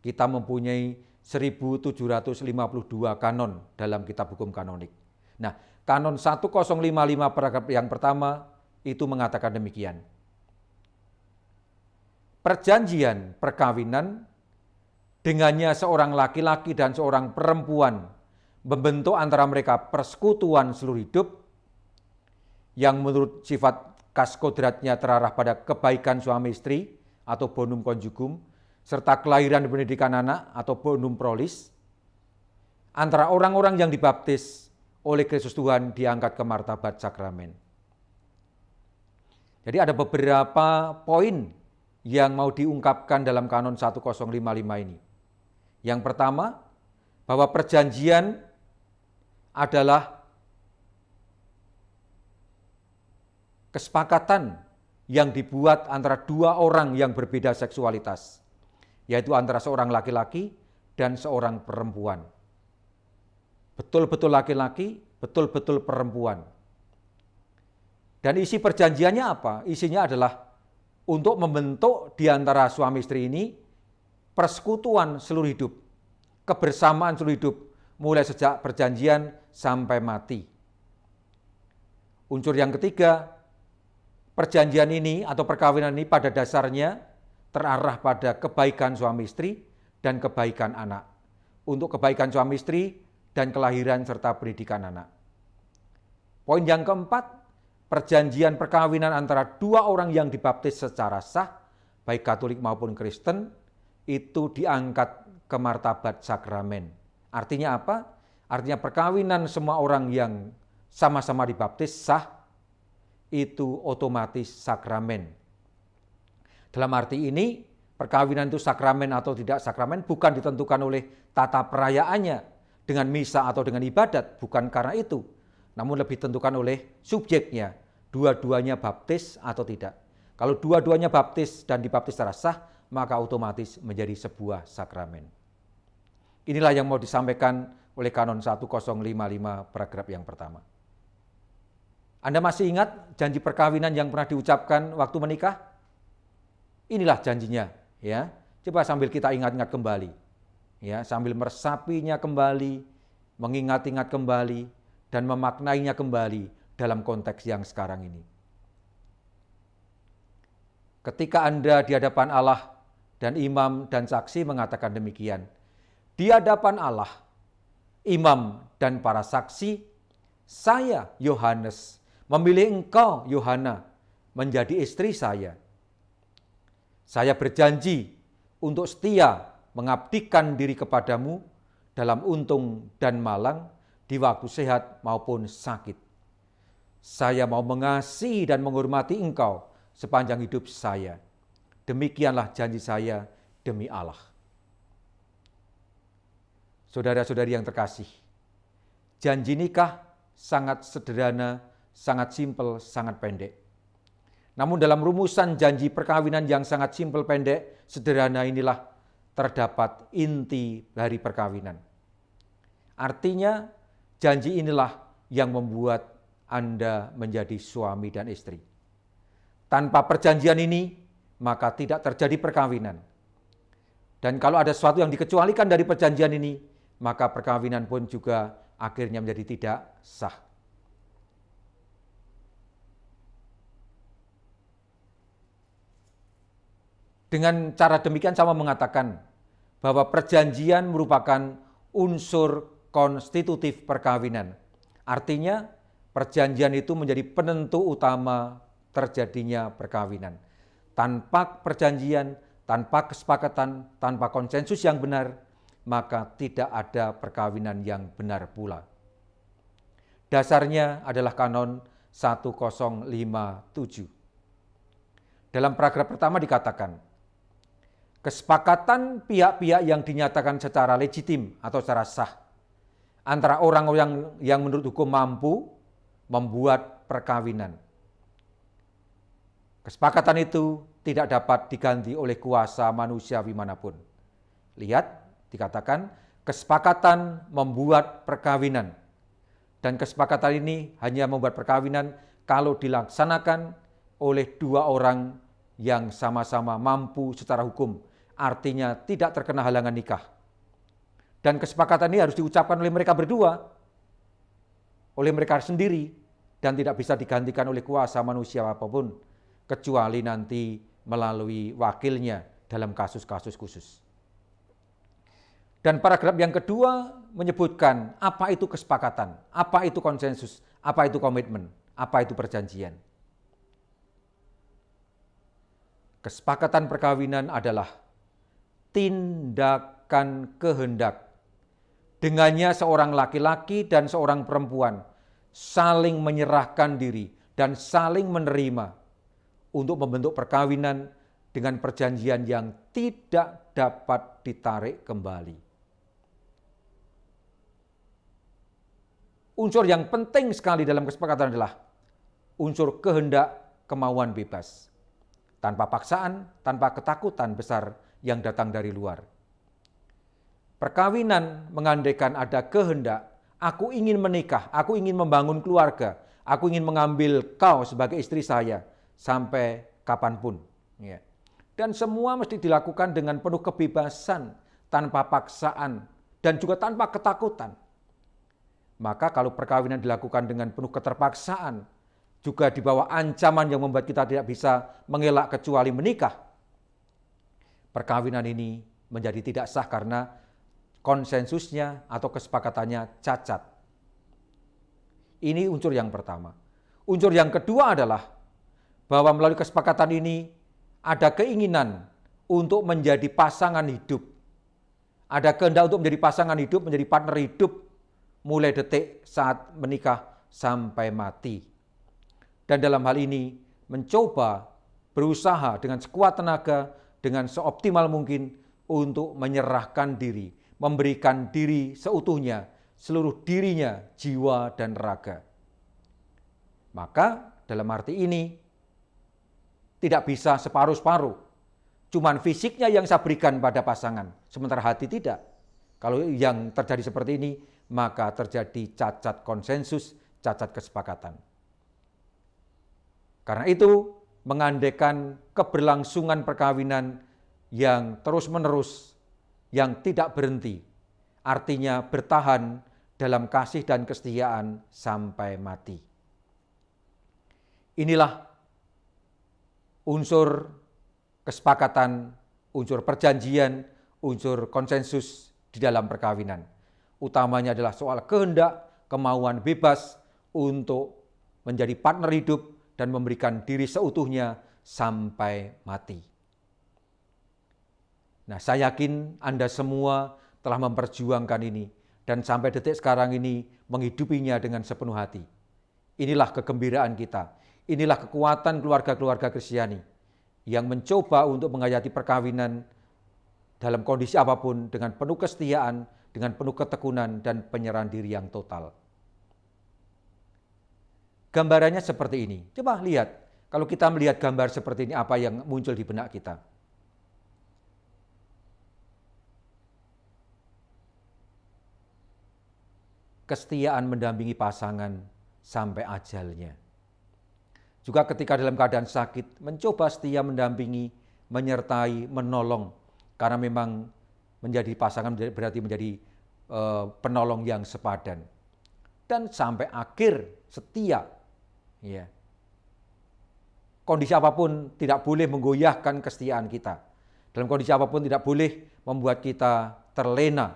[SPEAKER 7] Kita mempunyai 1752 kanon dalam kitab hukum kanonik. Nah, kanon 1055 paragraf yang pertama itu mengatakan demikian. Perjanjian perkawinan dengannya seorang laki-laki dan seorang perempuan membentuk antara mereka persekutuan seluruh hidup yang menurut sifat khas kodratnya terarah pada kebaikan suami istri atau bonum conjugum, serta kelahiran dan pendidikan anak atau bonum prolis, antara orang-orang yang dibaptis oleh Kristus Tuhan diangkat ke martabat sakramen. Jadi ada beberapa poin yang mau diungkapkan dalam kanon 1055 ini. Yang pertama, bahwa perjanjian adalah kesepakatan yang dibuat antara dua orang yang berbeda seksualitas, yaitu antara seorang laki-laki dan seorang perempuan. Betul-betul laki-laki, betul-betul perempuan. Dan isi perjanjiannya apa? Isinya adalah untuk membentuk di antara suami istri ini persekutuan seluruh hidup, kebersamaan seluruh hidup, mulai sejak perjanjian sampai mati. Unsur yang ketiga, perjanjian ini atau perkawinan ini pada dasarnya terarah pada kebaikan suami istri dan kebaikan anak. Untuk kebaikan suami istri dan kelahiran serta pendidikan anak. Poin yang keempat, perjanjian perkawinan antara dua orang yang dibaptis secara sah, baik Katolik maupun Kristen, itu diangkat ke martabat sakramen. Artinya apa? Artinya perkawinan semua orang yang sama-sama dibaptis sah, itu otomatis sakramen. Dalam arti ini, perkawinan itu sakramen atau tidak sakramen bukan ditentukan oleh tata perayaannya dengan misa atau dengan ibadat, bukan karena itu. Namun lebih ditentukan oleh subjeknya, dua-duanya baptis atau tidak. Kalau dua-duanya baptis dan dibaptis secara sah, maka otomatis menjadi sebuah sakramen. Inilah yang mau disampaikan oleh kanon 1055 paragraf yang pertama. Anda masih ingat janji perkawinan yang pernah diucapkan waktu menikah? Inilah janjinya, ya. Coba sambil kita ingat-ingat kembali. Ya, sambil meresapinya kembali, mengingat-ingat kembali dan memaknainya kembali dalam konteks yang sekarang ini. Ketika Anda di hadapan Allah dan imam dan saksi mengatakan demikian, di hadapan Allah, imam dan para saksi, saya Yohanes memilih engkau Yohana menjadi istri saya. Saya berjanji untuk setia mengabdikan diri kepadamu dalam untung dan malang, di waktu sehat maupun sakit. Saya mau mengasihi dan menghormati engkau sepanjang hidup saya. Demikianlah janji saya demi Allah. Saudara-saudari yang terkasih, janji nikah sangat sederhana, sangat simpel, sangat pendek. Namun dalam rumusan janji perkawinan yang sangat simpel, pendek, sederhana inilah terdapat inti dari perkawinan. Artinya, janji inilah yang membuat Anda menjadi suami dan istri. Tanpa perjanjian ini, maka tidak terjadi perkawinan. Dan kalau ada sesuatu yang dikecualikan dari perjanjian ini, maka perkawinan pun juga akhirnya menjadi tidak sah. Dengan cara demikian sama mengatakan bahwa perjanjian merupakan unsur konstitutif perkawinan. Artinya perjanjian itu menjadi penentu utama terjadinya perkawinan. Tanpa perjanjian, tanpa kesepakatan, tanpa konsensus yang benar, maka tidak ada perkawinan yang benar pula. Dasarnya adalah kanon 1057. Dalam paragraf pertama dikatakan, kesepakatan pihak-pihak yang dinyatakan secara legitim atau secara sah antara orang-orang yang menurut hukum mampu membuat perkawinan. Kesepakatan itu tidak dapat diganti oleh kuasa manusiawi manapun. Lihat, dikatakan kesepakatan membuat perkawinan. Dan kesepakatan ini hanya membuat perkawinan kalau dilaksanakan oleh dua orang yang sama-sama mampu secara hukum. Artinya tidak terkena halangan nikah. Dan kesepakatan ini harus diucapkan oleh mereka berdua, oleh mereka sendiri, dan tidak bisa digantikan oleh kuasa manusia apapun, kecuali nanti melalui wakilnya dalam kasus-kasus khusus. Dan paragraf yang kedua menyebutkan apa itu kesepakatan, apa itu konsensus, apa itu komitmen, apa itu perjanjian. Kesepakatan perkawinan adalah tindakan kehendak. Dengannya seorang laki-laki dan seorang perempuan saling menyerahkan diri dan saling menerima untuk membentuk perkawinan dengan perjanjian yang tidak dapat ditarik kembali. Unsur yang penting sekali dalam kesepakatan adalah unsur kehendak, kemauan bebas. Tanpa paksaan, tanpa ketakutan besar yang datang dari luar. Perkawinan mengandaikan ada kehendak, aku ingin menikah, aku ingin membangun keluarga, aku ingin mengambil kau sebagai istri saya sampai kapanpun. Ya. Dan semua mesti dilakukan dengan penuh kebebasan, tanpa paksaan, dan juga tanpa ketakutan. Maka kalau perkawinan dilakukan dengan penuh keterpaksaan, juga di bawah ancaman yang membuat kita tidak bisa mengelak kecuali menikah, perkawinan ini menjadi tidak sah karena konsensusnya atau kesepakatannya cacat. Ini unsur yang pertama. Unsur yang kedua adalah bahwa melalui kesepakatan ini ada keinginan untuk menjadi pasangan hidup. Ada kehendak untuk menjadi pasangan hidup, menjadi partner hidup mulai detik saat menikah sampai mati. Dan dalam hal ini mencoba berusaha dengan sekuat tenaga, dengan seoptimal mungkin untuk menyerahkan diri, memberikan diri seutuhnya, seluruh dirinya, jiwa dan raga. Maka dalam arti ini tidak bisa separuh-separuh. Cuman fisiknya yang saya berikan pada pasangan, sementara hati tidak. Kalau yang terjadi seperti ini, maka terjadi cacat konsensus, cacat kesepakatan. Karena itu, mengandaikan keberlangsungan perkawinan yang terus-menerus, yang tidak berhenti, artinya bertahan dalam kasih dan kesetiaan sampai mati. Inilah unsur kesepakatan, unsur perjanjian, unsur konsensus di dalam perkawinan. Utamanya adalah soal kehendak, kemauan bebas untuk menjadi partner hidup dan memberikan diri seutuhnya sampai mati. Nah, saya yakin Anda semua telah memperjuangkan ini dan sampai detik sekarang ini menghidupinya dengan sepenuh hati. Inilah kegembiraan kita, inilah kekuatan keluarga-keluarga Kristiani yang mencoba untuk menghayati perkawinan dalam kondisi apapun dengan penuh kesetiaan, dengan penuh ketekunan dan penyerahan diri yang total. Gambarannya seperti ini. Coba lihat, kalau kita melihat gambar seperti ini, apa yang muncul di benak kita? Kesetiaan mendampingi pasangan sampai ajalnya. Juga ketika dalam keadaan sakit, mencoba setia mendampingi, menyertai, menolong. Karena memang menjadi pasangan berarti menjadi penolong yang sepadan. Dan sampai akhir setia. Ya. Kondisi apapun tidak boleh menggoyahkan kesetiaan kita. Dalam kondisi apapun tidak boleh membuat kita terlena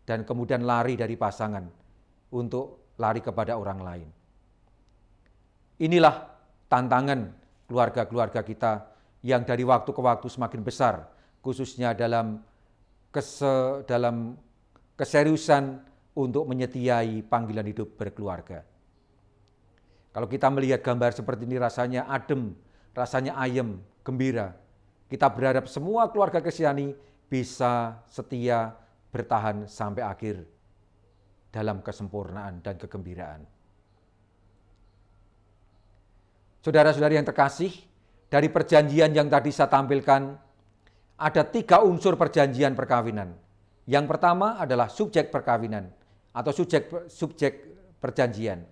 [SPEAKER 7] dan kemudian lari dari pasangan untuk lari kepada orang lain. Inilah tantangan keluarga-keluarga kita yang dari waktu ke waktu semakin besar, khususnya dalam keseriusan untuk menyetiai panggilan hidup berkeluarga. Kalau kita melihat gambar seperti ini rasanya adem, rasanya ayem, gembira. Kita berharap semua keluarga Kristiani bisa setia bertahan sampai akhir dalam kesempurnaan dan kegembiraan. Saudara-saudari yang terkasih, dari perjanjian yang tadi saya tampilkan, ada 3 unsur perjanjian perkawinan. Yang pertama adalah subjek perkawinan atau subjek perjanjian.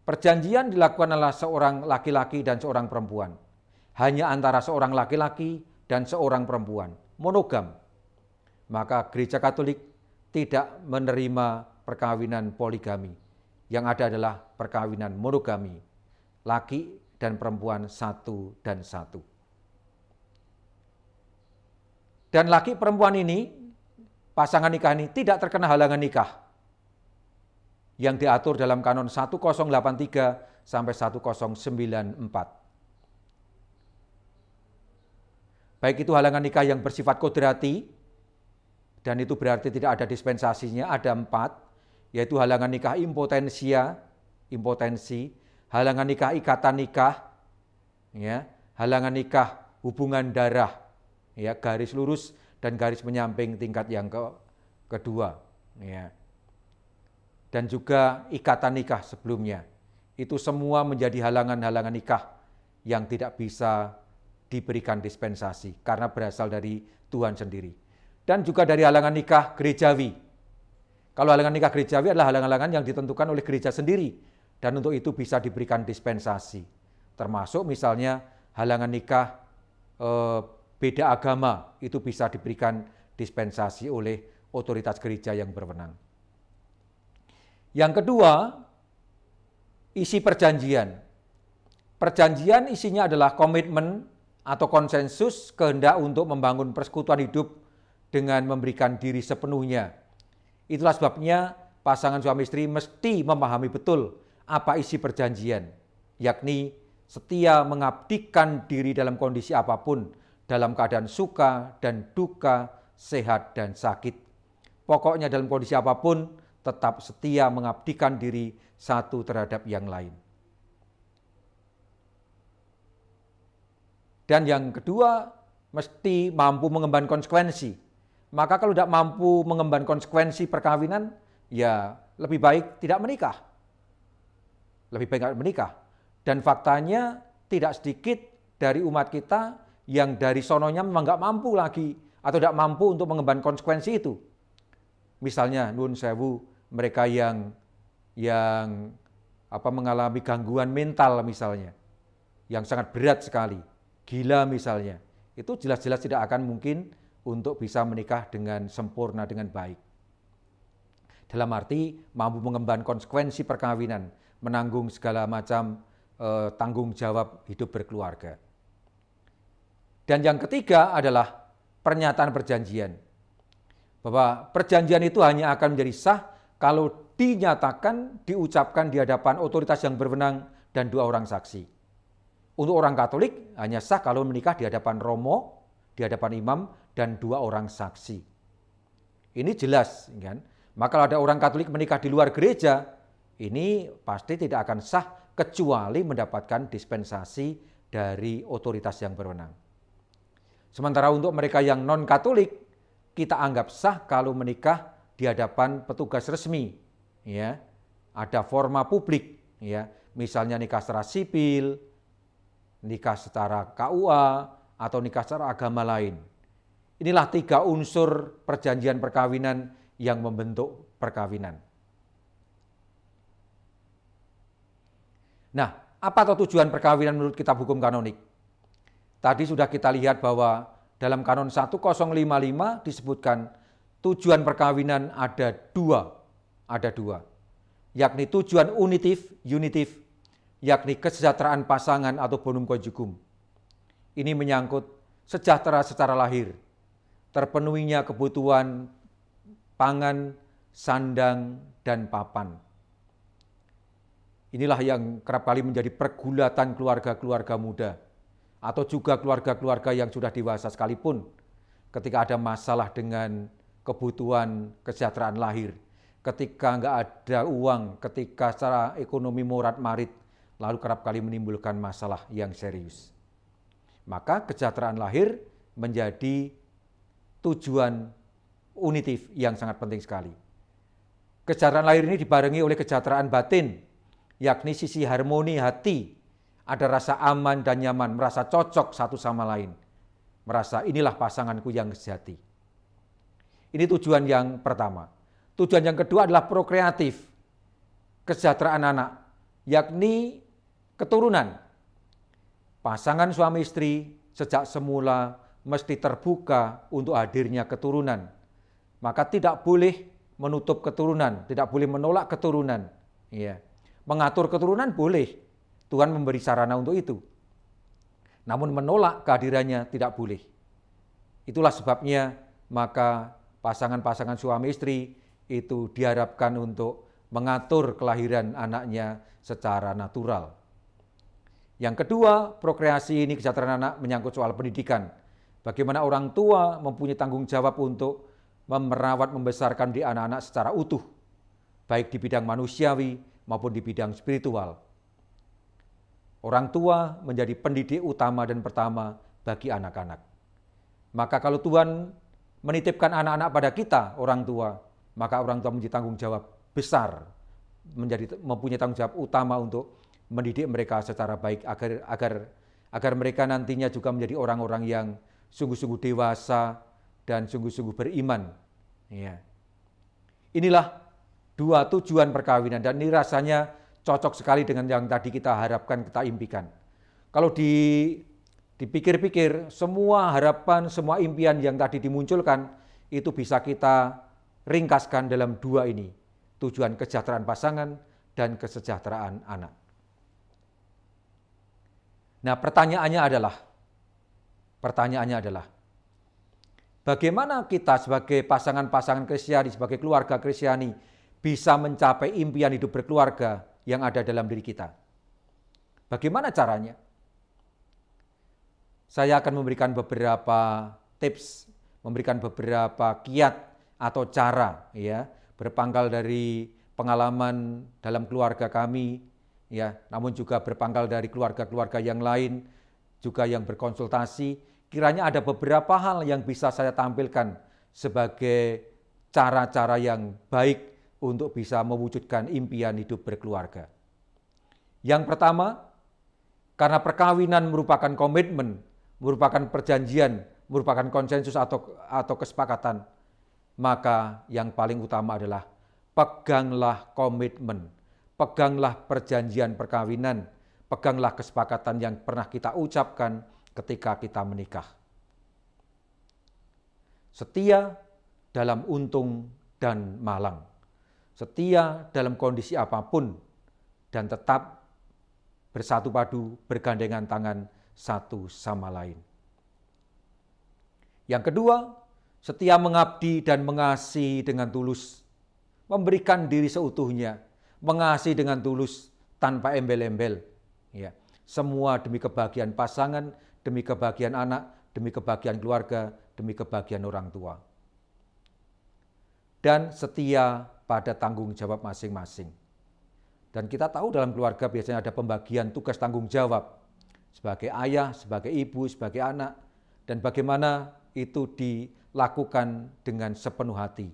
[SPEAKER 7] Perjanjian dilakukan oleh seorang laki-laki dan seorang perempuan. Hanya antara seorang laki-laki dan seorang perempuan, monogam. Maka Gereja Katolik tidak menerima perkawinan poligami. Yang ada adalah perkawinan monogami, laki dan perempuan satu dan satu. Dan laki perempuan ini, pasangan nikah ini tidak terkena halangan nikah yang diatur dalam Kanon 1083 sampai 1094. Baik itu halangan nikah yang bersifat kodrati, dan itu berarti tidak ada dispensasinya, ada 4, yaitu halangan nikah impotensi, halangan nikah ikatan nikah, ya, halangan nikah hubungan darah, ya, garis lurus dan garis menyamping tingkat yang kedua, ya. Dan juga ikatan nikah sebelumnya. Itu semua menjadi halangan-halangan nikah yang tidak bisa diberikan dispensasi karena berasal dari Tuhan sendiri. Dan juga dari halangan nikah gerejawi. Kalau halangan nikah gerejawi adalah halangan-halangan yang ditentukan oleh gereja sendiri dan untuk itu bisa diberikan dispensasi. Termasuk misalnya halangan nikah beda agama, itu bisa diberikan dispensasi oleh otoritas gereja yang berwenang. Yang kedua, isi perjanjian. Perjanjian isinya adalah komitmen atau konsensus kehendak untuk membangun persekutuan hidup dengan memberikan diri sepenuhnya. Itulah sebabnya pasangan suami istri mesti memahami betul apa isi perjanjian, yakni setia mengabdikan diri dalam kondisi apapun, dalam keadaan suka dan duka, sehat dan sakit. Pokoknya dalam kondisi apapun, tetap setia mengabdikan diri satu terhadap yang lain. Dan yang kedua, mesti mampu mengemban konsekuensi. Maka kalau tidak mampu mengemban konsekuensi perkawinan, ya lebih baik tidak menikah. Lebih baik tidak menikah. Dan faktanya tidak sedikit dari umat kita yang dari sononya memang nggak mampu lagi atau tidak mampu untuk mengemban konsekuensi itu. Misalnya nun sewu, mereka yang mengalami gangguan mental misalnya, yang sangat berat sekali, gila misalnya, itu jelas-jelas tidak akan mungkin untuk bisa menikah dengan sempurna, dengan baik. Dalam arti mampu mengemban konsekuensi perkawinan, menanggung segala macam tanggung jawab hidup berkeluarga. Dan yang ketiga adalah pernyataan perjanjian. Bahwa perjanjian itu hanya akan menjadi sah kalau dinyatakan, diucapkan di hadapan otoritas yang berwenang dan 2 orang saksi. Untuk orang Katolik hanya sah kalau menikah di hadapan romo, di hadapan imam, dan 2 orang saksi. Ini jelas, kan? Maka kalau ada orang Katolik menikah di luar gereja, ini pasti tidak akan sah kecuali mendapatkan dispensasi dari otoritas yang berwenang. Sementara untuk mereka yang non-Katolik, kita anggap sah kalau menikah di hadapan petugas resmi, ya. Ada forma publik, ya. Misalnya nikah secara sipil, nikah secara KUA, atau nikah secara agama lain. Inilah 3 unsur perjanjian perkawinan yang membentuk perkawinan. Nah, apa tujuan perkawinan menurut kitab hukum kanonik? Tadi sudah kita lihat bahwa dalam kanon 1055 disebutkan tujuan perkawinan ada dua, yakni tujuan unitif, yakni kesejahteraan pasangan atau bonum conjugum. Ini menyangkut sejahtera secara lahir, terpenuhinya kebutuhan pangan, sandang, dan papan. Inilah yang kerap kali menjadi pergulatan keluarga-keluarga muda, atau juga keluarga-keluarga yang sudah dewasa sekalipun, ketika ada masalah dengan kebutuhan kesejahteraan lahir, ketika nggak ada uang, ketika secara ekonomi morat-marit, lalu kerap kali menimbulkan masalah yang serius. Maka kesejahteraan lahir menjadi tujuan unitif yang sangat penting sekali. Kesejahteraan lahir ini dibarengi oleh kesejahteraan batin, yakni sisi harmoni hati, ada rasa aman dan nyaman, merasa cocok satu sama lain, merasa inilah pasanganku yang sejati. Ini tujuan yang pertama. Tujuan yang kedua adalah prokreatif, kesejahteraan anak, yakni keturunan. Pasangan suami istri sejak semula mesti terbuka untuk hadirnya keturunan. Maka tidak boleh menutup keturunan, tidak boleh menolak keturunan. Ya. Mengatur keturunan boleh, Tuhan memberi sarana untuk itu. Namun menolak kehadirannya tidak boleh. Itulah sebabnya maka pasangan-pasangan suami istri itu diharapkan untuk mengatur kelahiran anaknya secara natural. Yang kedua, prokreasi ini kesejahteraan anak menyangkut soal pendidikan. Bagaimana orang tua mempunyai tanggung jawab untuk merawat, membesarkan di anak-anak secara utuh, baik di bidang manusiawi maupun di bidang spiritual. Orang tua menjadi pendidik utama dan pertama bagi anak-anak. Maka kalau Tuhan menitipkan anak-anak pada kita, orang tua, maka orang tua mempunyai tanggung jawab besar, mempunyai tanggung jawab utama untuk mendidik mereka secara baik agar mereka nantinya juga menjadi orang-orang yang sungguh-sungguh dewasa dan sungguh-sungguh beriman. Ya. Inilah 2 tujuan perkawinan, dan ini rasanya cocok sekali dengan yang tadi kita harapkan, kita impikan. Kalau dipikir-pikir, semua harapan, semua impian yang tadi dimunculkan, itu bisa kita ringkaskan dalam 2 ini, tujuan kesejahteraan pasangan dan kesejahteraan anak. Nah, pertanyaannya adalah, bagaimana kita sebagai pasangan-pasangan Kristiani, sebagai keluarga Kristiani, bisa mencapai impian hidup berkeluarga yang ada dalam diri kita? Bagaimana caranya? Saya akan memberikan beberapa tips, memberikan beberapa kiat atau cara, ya, berpangkal dari pengalaman dalam keluarga kami, ya, namun juga berpangkal dari keluarga-keluarga yang lain, juga yang berkonsultasi. Kiranya ada beberapa hal yang bisa saya tampilkan sebagai cara-cara yang baik untuk bisa mewujudkan impian hidup berkeluarga. Yang pertama, karena perkawinan merupakan komitmen, merupakan perjanjian, merupakan konsensus atau kesepakatan, maka yang paling utama adalah peganglah komitmen, peganglah perjanjian perkawinan, peganglah kesepakatan yang pernah kita ucapkan ketika kita menikah. Setia dalam untung dan malang, setia dalam kondisi apapun, dan tetap bersatu padu, bergandengan tangan satu sama lain. Yang kedua, setia mengabdi dan mengasihi dengan tulus, memberikan diri seutuhnya, mengasihi dengan tulus tanpa embel-embel. Ya, semua demi kebahagiaan pasangan, demi kebahagiaan anak, demi kebahagiaan keluarga, demi kebahagiaan orang tua. Dan setia pada tanggung jawab masing-masing. Dan kita tahu dalam keluarga biasanya ada pembagian tugas tanggung jawab sebagai ayah, sebagai ibu, sebagai anak, dan bagaimana itu dilakukan dengan sepenuh hati,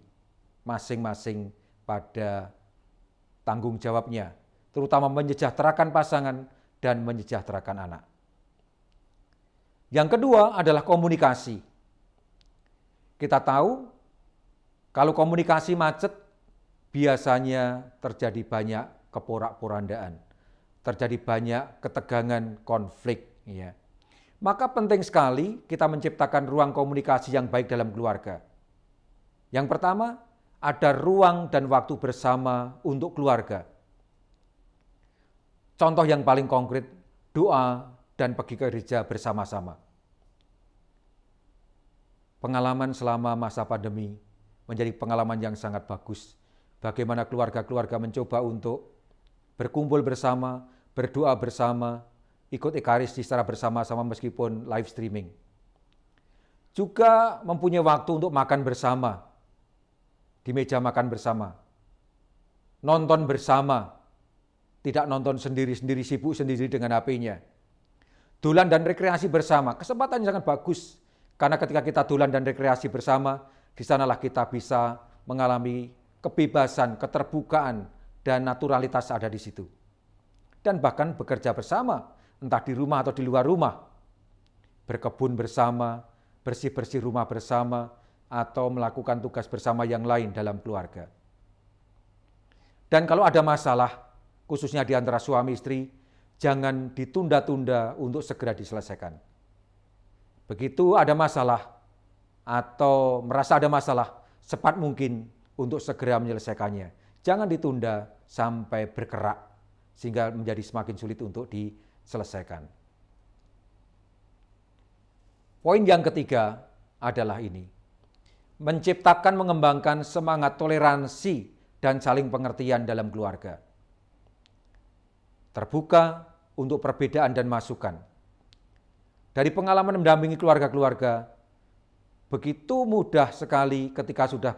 [SPEAKER 7] masing-masing pada tanggung jawabnya, terutama menyejahterakan pasangan dan menyejahterakan anak. Yang kedua adalah komunikasi. Kita tahu kalau komunikasi macet, biasanya terjadi banyak keporak-porandaan, terjadi banyak ketegangan, konflik. Ya. Maka penting sekali kita menciptakan ruang komunikasi yang baik dalam keluarga. Yang pertama, ada ruang dan waktu bersama untuk keluarga. Contoh yang paling konkret, doa dan pergi ke gereja bersama-sama. Pengalaman selama masa pandemi menjadi pengalaman yang sangat bagus. Bagaimana keluarga-keluarga mencoba untuk berkumpul bersama, berdoa bersama, ikut ekaristi secara bersama-sama meskipun live streaming. Juga mempunyai waktu untuk makan bersama, di meja makan bersama. Nonton bersama, tidak nonton sendiri-sendiri, sibuk sendiri dengan HP-nya. Dolan dan rekreasi bersama, kesempatan yang sangat bagus. Karena ketika kita dolan dan rekreasi bersama, di sanalah kita bisa mengalami kebebasan, keterbukaan, dan naturalitas ada di situ. Dan bahkan bekerja bersama, entah di rumah atau di luar rumah. Berkebun bersama, bersih-bersih rumah bersama, atau melakukan tugas bersama yang lain dalam keluarga. Dan kalau ada masalah, khususnya di antara suami istri, jangan ditunda-tunda untuk segera diselesaikan. Begitu ada masalah, atau merasa ada masalah, cepat mungkin untuk segera menyelesaikannya. Jangan ditunda sampai berkerak, sehingga menjadi semakin sulit untuk diselesaikan. Poin yang ketiga adalah ini. Menciptakan, mengembangkan semangat toleransi dan saling pengertian dalam keluarga. Terbuka untuk perbedaan dan masukan. Dari pengalaman mendampingi keluarga-keluarga, begitu mudah sekali ketika sudah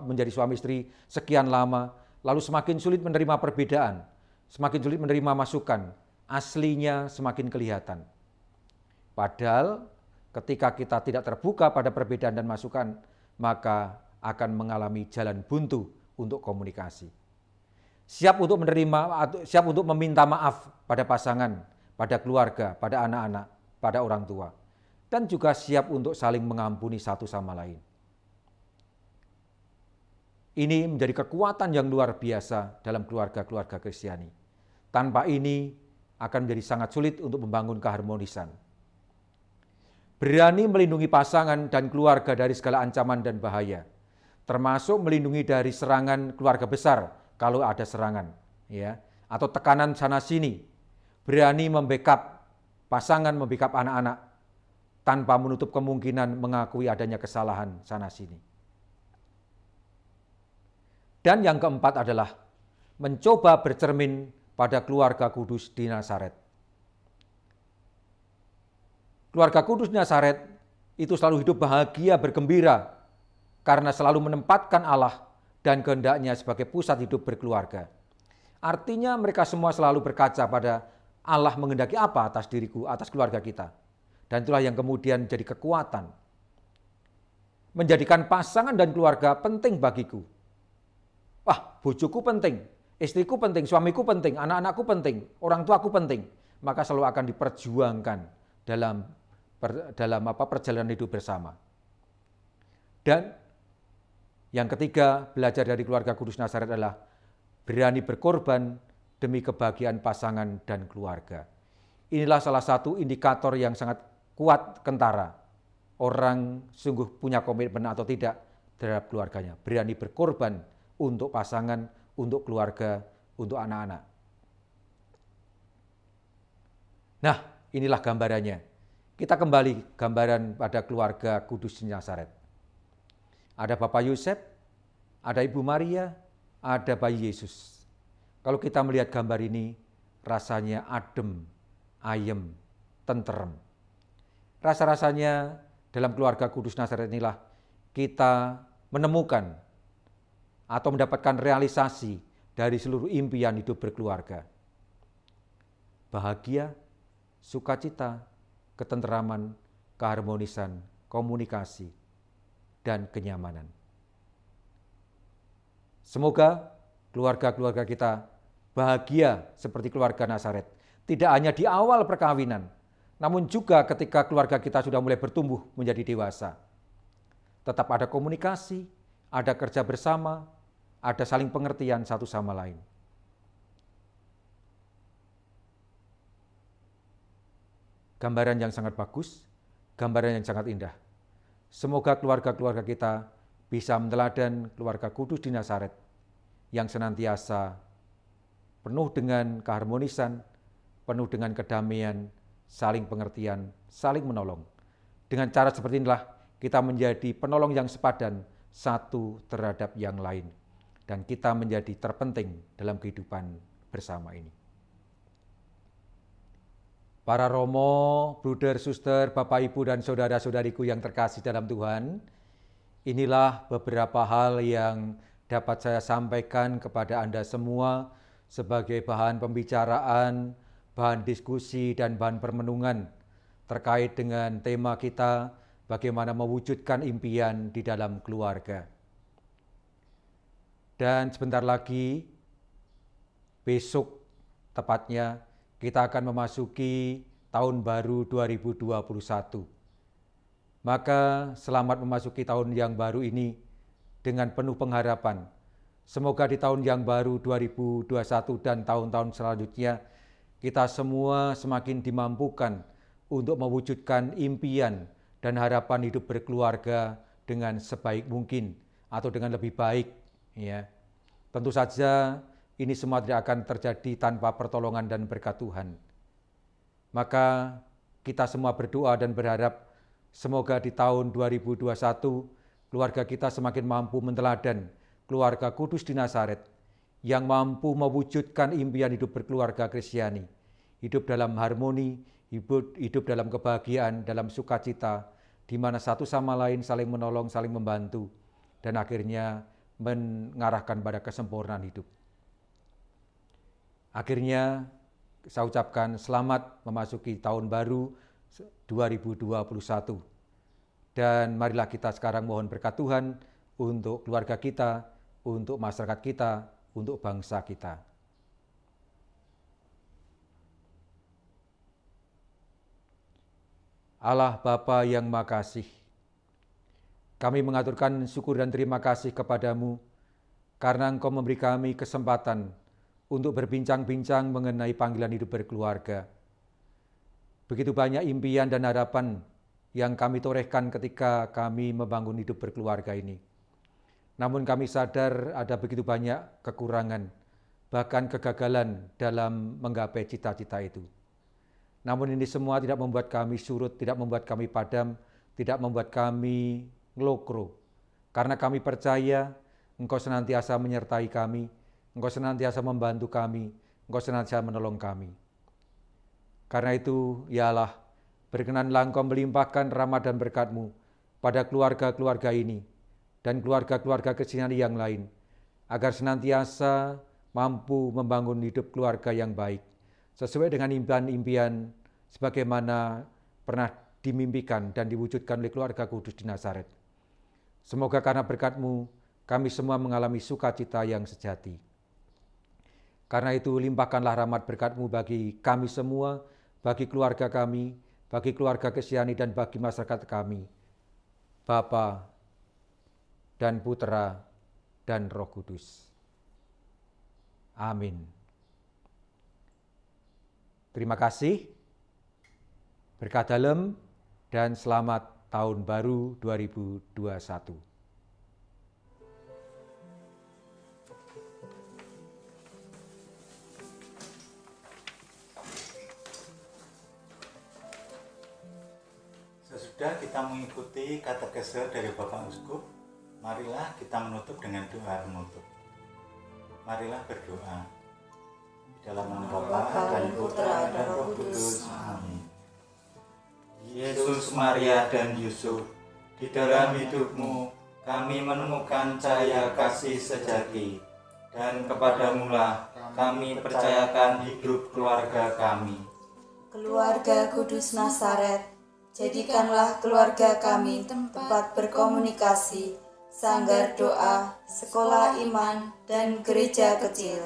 [SPEAKER 7] menjadi suami istri sekian lama, lalu semakin sulit menerima perbedaan, semakin sulit menerima masukan, aslinya semakin kelihatan. Padahal ketika kita tidak terbuka pada perbedaan dan masukan, maka akan mengalami jalan buntu untuk komunikasi. Siap untuk menerima, siap untuk meminta maaf pada pasangan, pada keluarga, pada anak-anak, pada orang tua. Dan juga siap untuk saling mengampuni satu sama lain. Ini menjadi kekuatan yang luar biasa dalam keluarga-keluarga Kristiani. Tanpa ini akan menjadi sangat sulit untuk membangun keharmonisan. Berani melindungi pasangan dan keluarga dari segala ancaman dan bahaya, termasuk melindungi dari serangan keluarga besar kalau ada serangan, ya, atau tekanan sana sini. Berani membackup pasangan, membackup anak-anak tanpa menutup kemungkinan mengakui adanya kesalahan sana sini. Dan yang keempat adalah mencoba bercermin pada keluarga kudus di Nazaret. Keluarga kudus di Nazaret itu selalu hidup bahagia, bergembira, karena selalu menempatkan Allah dan kehendaknya sebagai pusat hidup berkeluarga. Artinya mereka semua selalu berkaca pada Allah menghendaki apa atas diriku, atas keluarga kita. Dan itulah yang kemudian menjadi kekuatan. Menjadikan pasangan dan keluarga penting bagiku. Wah, bojoku penting, istriku penting, suamiku penting, anak-anakku penting, orang tuaku penting. Maka selalu akan diperjuangkan dalam perjalanan hidup bersama. Dan yang ketiga, belajar dari keluarga kudus Nazaret adalah berani berkorban demi kebahagiaan pasangan dan keluarga. Inilah salah satu indikator yang sangat kuat kentara orang sungguh punya komitmen atau tidak terhadap keluarganya. Berani berkorban untuk pasangan, untuk keluarga, untuk anak-anak. Nah, inilah gambarannya. kita kembali gambaran pada keluarga kudus di Nazaret. Ada Bapak Yosef, ada Ibu Maria, ada bayi Yesus. Kalau kita melihat gambar ini, rasanya adem, ayem, tentrem. Rasa-rasanya dalam keluarga kudus Nazaret inilah kita menemukan atau mendapatkan realisasi dari seluruh impian hidup berkeluarga. Bahagia, sukacita, ketenteraman, keharmonisan, komunikasi, dan kenyamanan. Semoga keluarga-keluarga kita bahagia seperti keluarga Nazaret. Tidak hanya di awal perkawinan, namun juga ketika keluarga kita sudah mulai bertumbuh menjadi dewasa. Tetap ada komunikasi, ada kerja bersama, ada saling pengertian satu sama lain. Gambaran yang sangat bagus, gambaran yang sangat indah. Semoga keluarga-keluarga kita bisa meneladan keluarga kudus di Nazaret yang senantiasa penuh dengan keharmonisan, penuh dengan kedamaian, saling pengertian, saling menolong. Dengan cara seperti inilah kita menjadi penolong yang sepadan satu terhadap yang lain. Dan kita menjadi terpenting dalam kehidupan bersama ini. Para romo, bruder, suster, bapak, ibu, dan saudara-saudariku yang terkasih dalam Tuhan, inilah beberapa hal yang dapat saya sampaikan kepada Anda semua sebagai bahan pembicaraan, bahan diskusi, dan bahan permenungan terkait dengan tema kita, bagaimana mewujudkan impian di dalam keluarga. Dan sebentar lagi, besok tepatnya, kita akan memasuki tahun baru 2021. Maka selamat memasuki tahun yang baru ini dengan penuh pengharapan. Semoga di tahun yang baru 2021 dan tahun-tahun selanjutnya, kita semua semakin dimampukan untuk mewujudkan impian dan harapan hidup berkeluarga dengan sebaik mungkin atau dengan lebih baik. Ya, tentu saja ini semua tidak akan terjadi tanpa pertolongan dan berkat Tuhan. Maka kita semua berdoa dan berharap semoga di tahun 2021 keluarga kita semakin mampu menteladan keluarga kudus di Nazaret yang mampu mewujudkan impian hidup berkeluarga Kristiani, hidup dalam harmoni, hidup dalam kebahagiaan, dalam sukacita, di mana satu sama lain saling menolong, saling membantu, dan akhirnya mengarahkan pada kesempurnaan hidup. Akhirnya saya ucapkan selamat memasuki tahun baru 2021. Dan marilah kita sekarang mohon berkat Tuhan untuk keluarga kita, untuk masyarakat kita, untuk bangsa kita. Allah Bapa yang Makasih, kami mengaturkan syukur dan terima kasih kepadamu karena Engkau memberi kami kesempatan untuk berbincang-bincang mengenai panggilan hidup berkeluarga. Begitu banyak impian dan harapan yang kami torehkan ketika kami membangun hidup berkeluarga ini. Namun kami sadar ada begitu banyak kekurangan, bahkan kegagalan dalam menggapai cita-cita itu. Namun ini semua tidak membuat kami surut, tidak membuat kami padam, tidak membuat kami ngelokro. Karena kami percaya Engkau senantiasa menyertai kami, Engkau senantiasa membantu kami, Engkau senantiasa menolong kami. Karena itu, ya Allah, berkenanlah Engkau melimpahkan rahmat dan berkat-Mu pada keluarga-keluarga ini dan keluarga-keluarga Kristiani yang lain, agar senantiasa mampu membangun hidup keluarga yang baik, sesuai dengan impian-impian sebagaimana pernah dimimpikan dan diwujudkan oleh keluarga kudus di Nazaret. Semoga karena berkat-Mu, kami semua mengalami sukacita yang sejati. Karena itu, limpahkanlah rahmat berkat-Mu bagi kami semua, bagi keluarga kami, bagi keluarga Kristiani dan bagi masyarakat kami, Bapa dan Putra dan Roh Kudus. Amin. Terima kasih, berkat dalam, dan selamat Tahun Baru 2021.
[SPEAKER 1] Sudah kita mengikuti katekese dari Bapak Uskup, marilah kita menutup dengan doa penutup. Marilah berdoa. Di dalam nama Bapa dan Putra dan Roh Kudus. Amin. Yesus, Maria, dan Yusuf, di dalam hidupmu kami menemukan cahaya kasih sejati, dan kepadamulah kami percayakan hidup keluarga kami.
[SPEAKER 8] Keluarga Kudus Nazaret, jadikanlah keluarga kami tempat berkomunikasi, sanggar doa, sekolah iman, dan gereja kecil.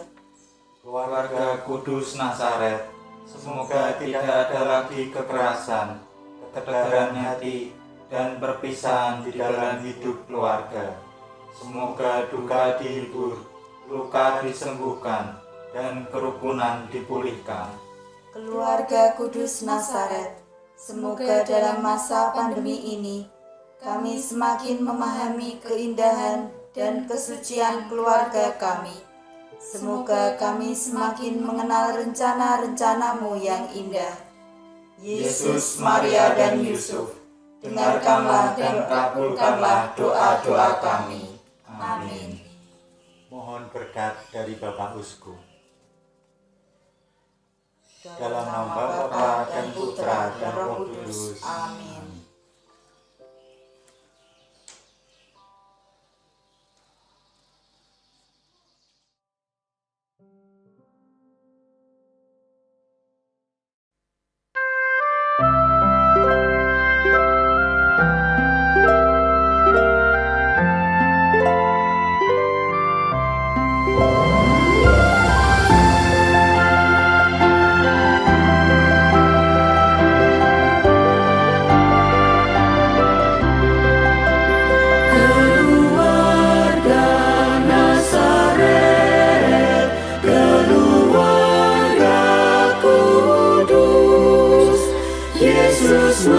[SPEAKER 1] Keluarga Kudus Nazaret, semoga tidak ada lagi kekerasan, ketegaran hati, dan perpisahan di dalam hidup keluarga. Semoga duka dihibur, luka disembuhkan, dan kerukunan dipulihkan.
[SPEAKER 8] Keluarga Kudus Nazaret, semoga dalam masa pandemi ini kami semakin memahami keindahan dan kesucian keluarga kami. Semoga kami semakin mengenal rencana-rencana-Mu yang indah.
[SPEAKER 1] Yesus, Maria, dan Yusuf, dengarkanlah dan kabulkanlah doa-doa kami. Amin. Mohon berkat dari Bapak Uskup. Dalam nama Bapa dan Putra dan Roh Kudus. Amin.
[SPEAKER 9] Yesus